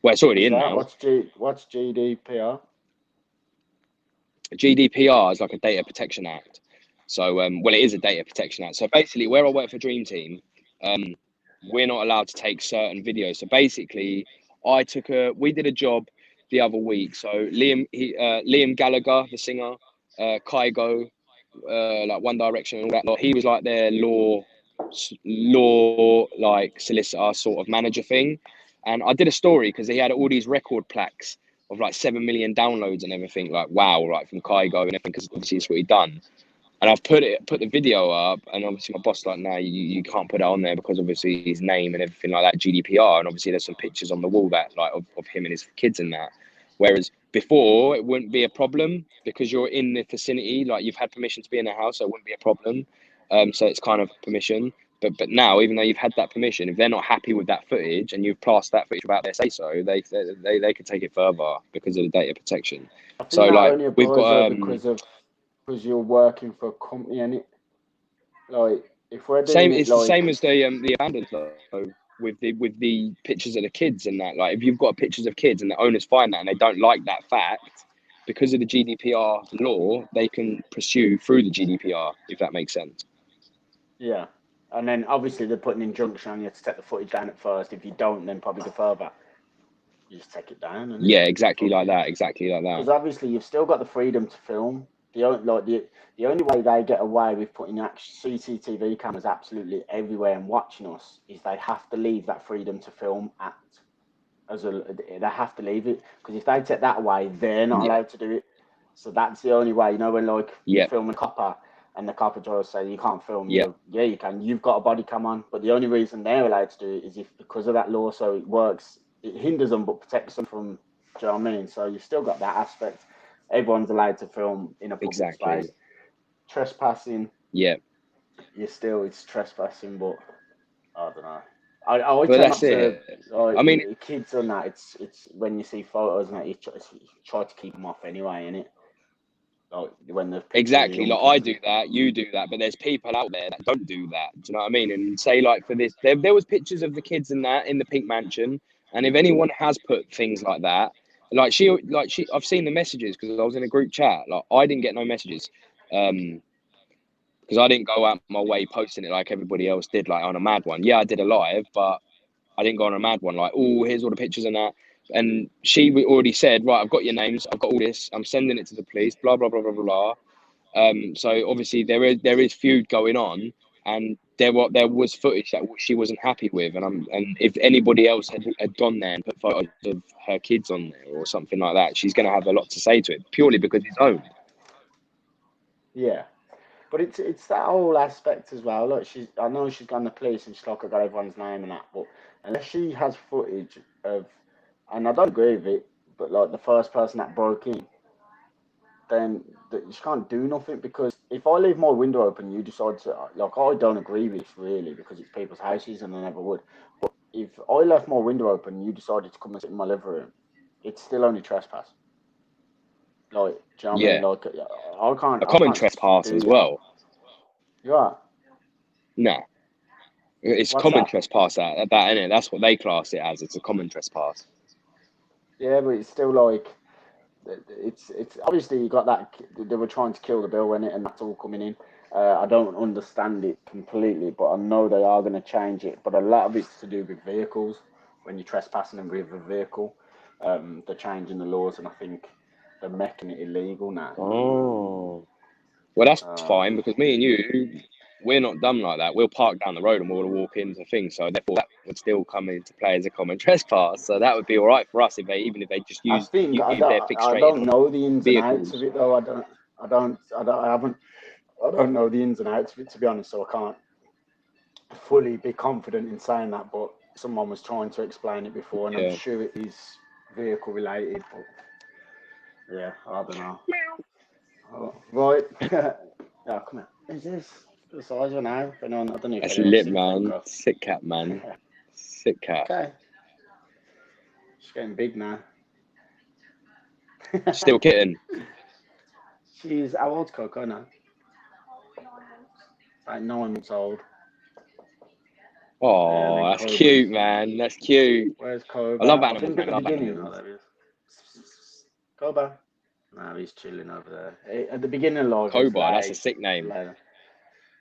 Well, it's already what's in that? now. What's GDPR? GDPR is like a data protection act. So, well, it is a data protection act. So basically, where I work for Dream Team, we're not allowed to take certain videos. So basically, we did a job the other week. So Liam Gallagher, the singer, Kygo, like One Direction and all that lot. He was like their law like solicitor sort of manager thing. And I did a story because he had all these record plaques of like 7 million downloads and everything. Like wow, right from Kygo and everything because obviously it's what he done. And I've put the video up, and obviously my boss like, no, you can't put it on there because obviously his name and everything like that, GDPR. And obviously there's some pictures on the wall that like of him and his kids and that. Whereas before it wouldn't be a problem because you're in the vicinity, like you've had permission to be in the house, so it wouldn't be a problem. So it's kind of permission. But now, even though you've had that permission, if they're not happy with that footage and you've passed that footage without their say so, they could take it further because of the data protection. I think So that like only we've applies though got because you're working for a company, and it like if we're doing same. it It's the like same as the abandoned though, with the pictures of the kids and that. Like if you've got pictures of kids and the owners find that and they don't like that fact, because of the GDPR law, they can pursue through the GDPR if that makes sense. yeah, and then obviously they're putting an injunction on you to take the footage down at first. If you don't, then probably go further. you just take it down. And yeah, exactly like that. Exactly like that. Because obviously you've still got the freedom to film. The only way they get away with putting CCTV cameras absolutely everywhere and watching us is they have to leave that freedom to film they have to leave it, because if they take that away, they're not allowed to do it. So that's the only way. You know, when like you film a copper and the copper drivers say you can't film, yeah, you can. You've got a body cam on, but the only reason they're allowed to do it is because of that law. So it works. It hinders them but protects them from. Do you know what I mean? So you've still got that aspect. Everyone's allowed to film in a public space. Trespassing. Yeah. It's trespassing, but I don't know. I always But try that's not it. to. I mean, kids and that. It's when you see photos and that, you try to keep them off anyway, innit? Like when the exactly, like I do that, you do that, but there's people out there that don't do that. Do you know what I mean? And say like for this, there was pictures of the kids in the Pink Mansion, and if anyone has put things like that, I've seen the messages because I was in a group chat. Like I didn't get no messages, because I didn't go out my way posting it like everybody else did, like on a mad one. Yeah, I did a live, but I didn't go on a mad one. Like, oh, here's all the pictures and that. And she already said, right, I've got your names, I've got all this, I'm sending it to the police, blah blah blah blah blah. So obviously there is feud going on, and there was footage that she wasn't happy with, and if anybody else had gone there and put photos of her kids on there or something like that, she's going to have a lot to say to it purely because it's owned. Yeah, but it's that whole aspect as well. Look, I know she's gone to the police and she's like, I got everyone's name and that, but unless she has footage of, and I don't agree with it, but like the first person that broke in, then you can't do nothing, because if I leave my window open, you decide to, like, I don't agree with this really because it's people's houses and I never would. But if I left my window open and you decided to come and sit in my living room, it's still only trespass. Like, do you know what I mean? Like, I can't. A common trespass as well. Yeah. No. It's What's common that? trespass at that, innit? That's what they class it as. It's a common trespass. Yeah, but it's still like, it's obviously you got that they were trying to kill the bill in it, and that's all coming in. I don't understand it completely, but I know they are going to change it. But a lot of it's to do with vehicles. When you're trespassing with a vehicle, they're changing the laws, and I think they're making it illegal now. Oh, well, that's fine, because me and you, we're not dumb like that. We'll park down the road and we'll walk into things. So therefore, that would still come into play as a common trespass. So that would be all right for us if they just use I their fixed I don't know the ins and outs of it though. I don't know the ins and outs of it, to be honest. So I can't fully be confident in saying that. But someone was trying to explain it before, and I'm sure it is vehicle related. But yeah, I don't know. Right. Yeah, come here. Is this the size of now? I don't know if that's anyone's lit, seen man. Sick cat, man. Sick cat. Okay. She's getting big now. Still kitten. She's, how old's Coco now? Like 9 months old. Oh, that's cute, man. That's cute. Where's Koba? I love animals, I think man. at the beginning. Oh, there he is. Koba. No, he's chilling over there. At the beginning, like Koba, that's a sick name.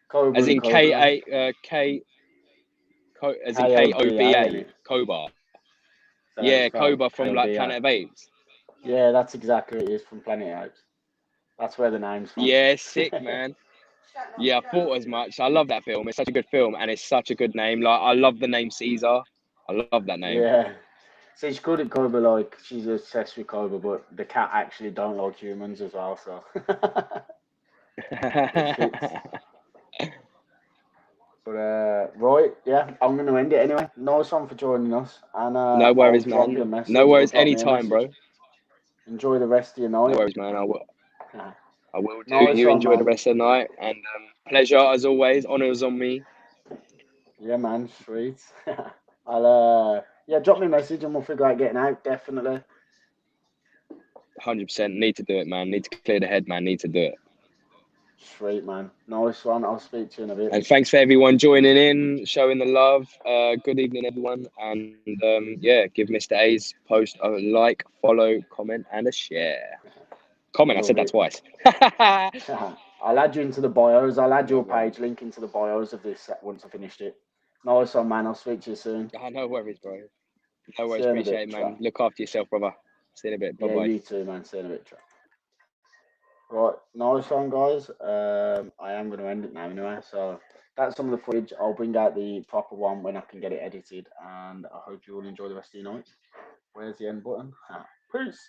Koba, as in K-A-K, as in K-O-B-A, Koba. Yeah, Koba from like Planet of Apes. Yeah, that's exactly what it is, from Planet of Apes. That's where the name's from. Yeah, sick, man. Yeah, I thought as much. I love that film. It's such a good film, and it's such a good name. Like, I love the name Caesar. I love that name. Yeah. So she's good at Koba, like, she's obsessed with Koba, but the cat actually don't like humans as well, so. It fits. But, right, yeah, I'm going to end it anyway. Nice one for joining us. And no worries, man. No worries, anytime, bro. Enjoy the rest of your night. No worries, man. I will do. Nice you enjoy the rest of the night. And pleasure, as always. Honours on me. Yeah, man. Sweet. I'll, drop me a message and we'll figure out getting out, definitely. 100%. Need to do it, man. Need to clear the head, man. Need to do it. Sweet, man. Nice one. I'll speak to you in a bit. And thanks for everyone joining in, showing the love. Good evening, everyone. And give Mr. A's post a like, follow, comment, and a share. Comment, I said that twice. I'll add you into the bios. I'll add your page link into the bios of this once I finished it. Nice one, man. I'll speak to you soon. No worries, bro. No worries, appreciate it, man. Look after yourself, brother. See you in a bit. Bye-bye. Yeah, you too, man. See you in a bit, Trap. Right, nice one, guys. I am going to end it now anyway. So that's some of the footage. I'll bring out the proper one when I can get it edited, and I hope you all enjoy the rest of your night. Where's the end button? Peace.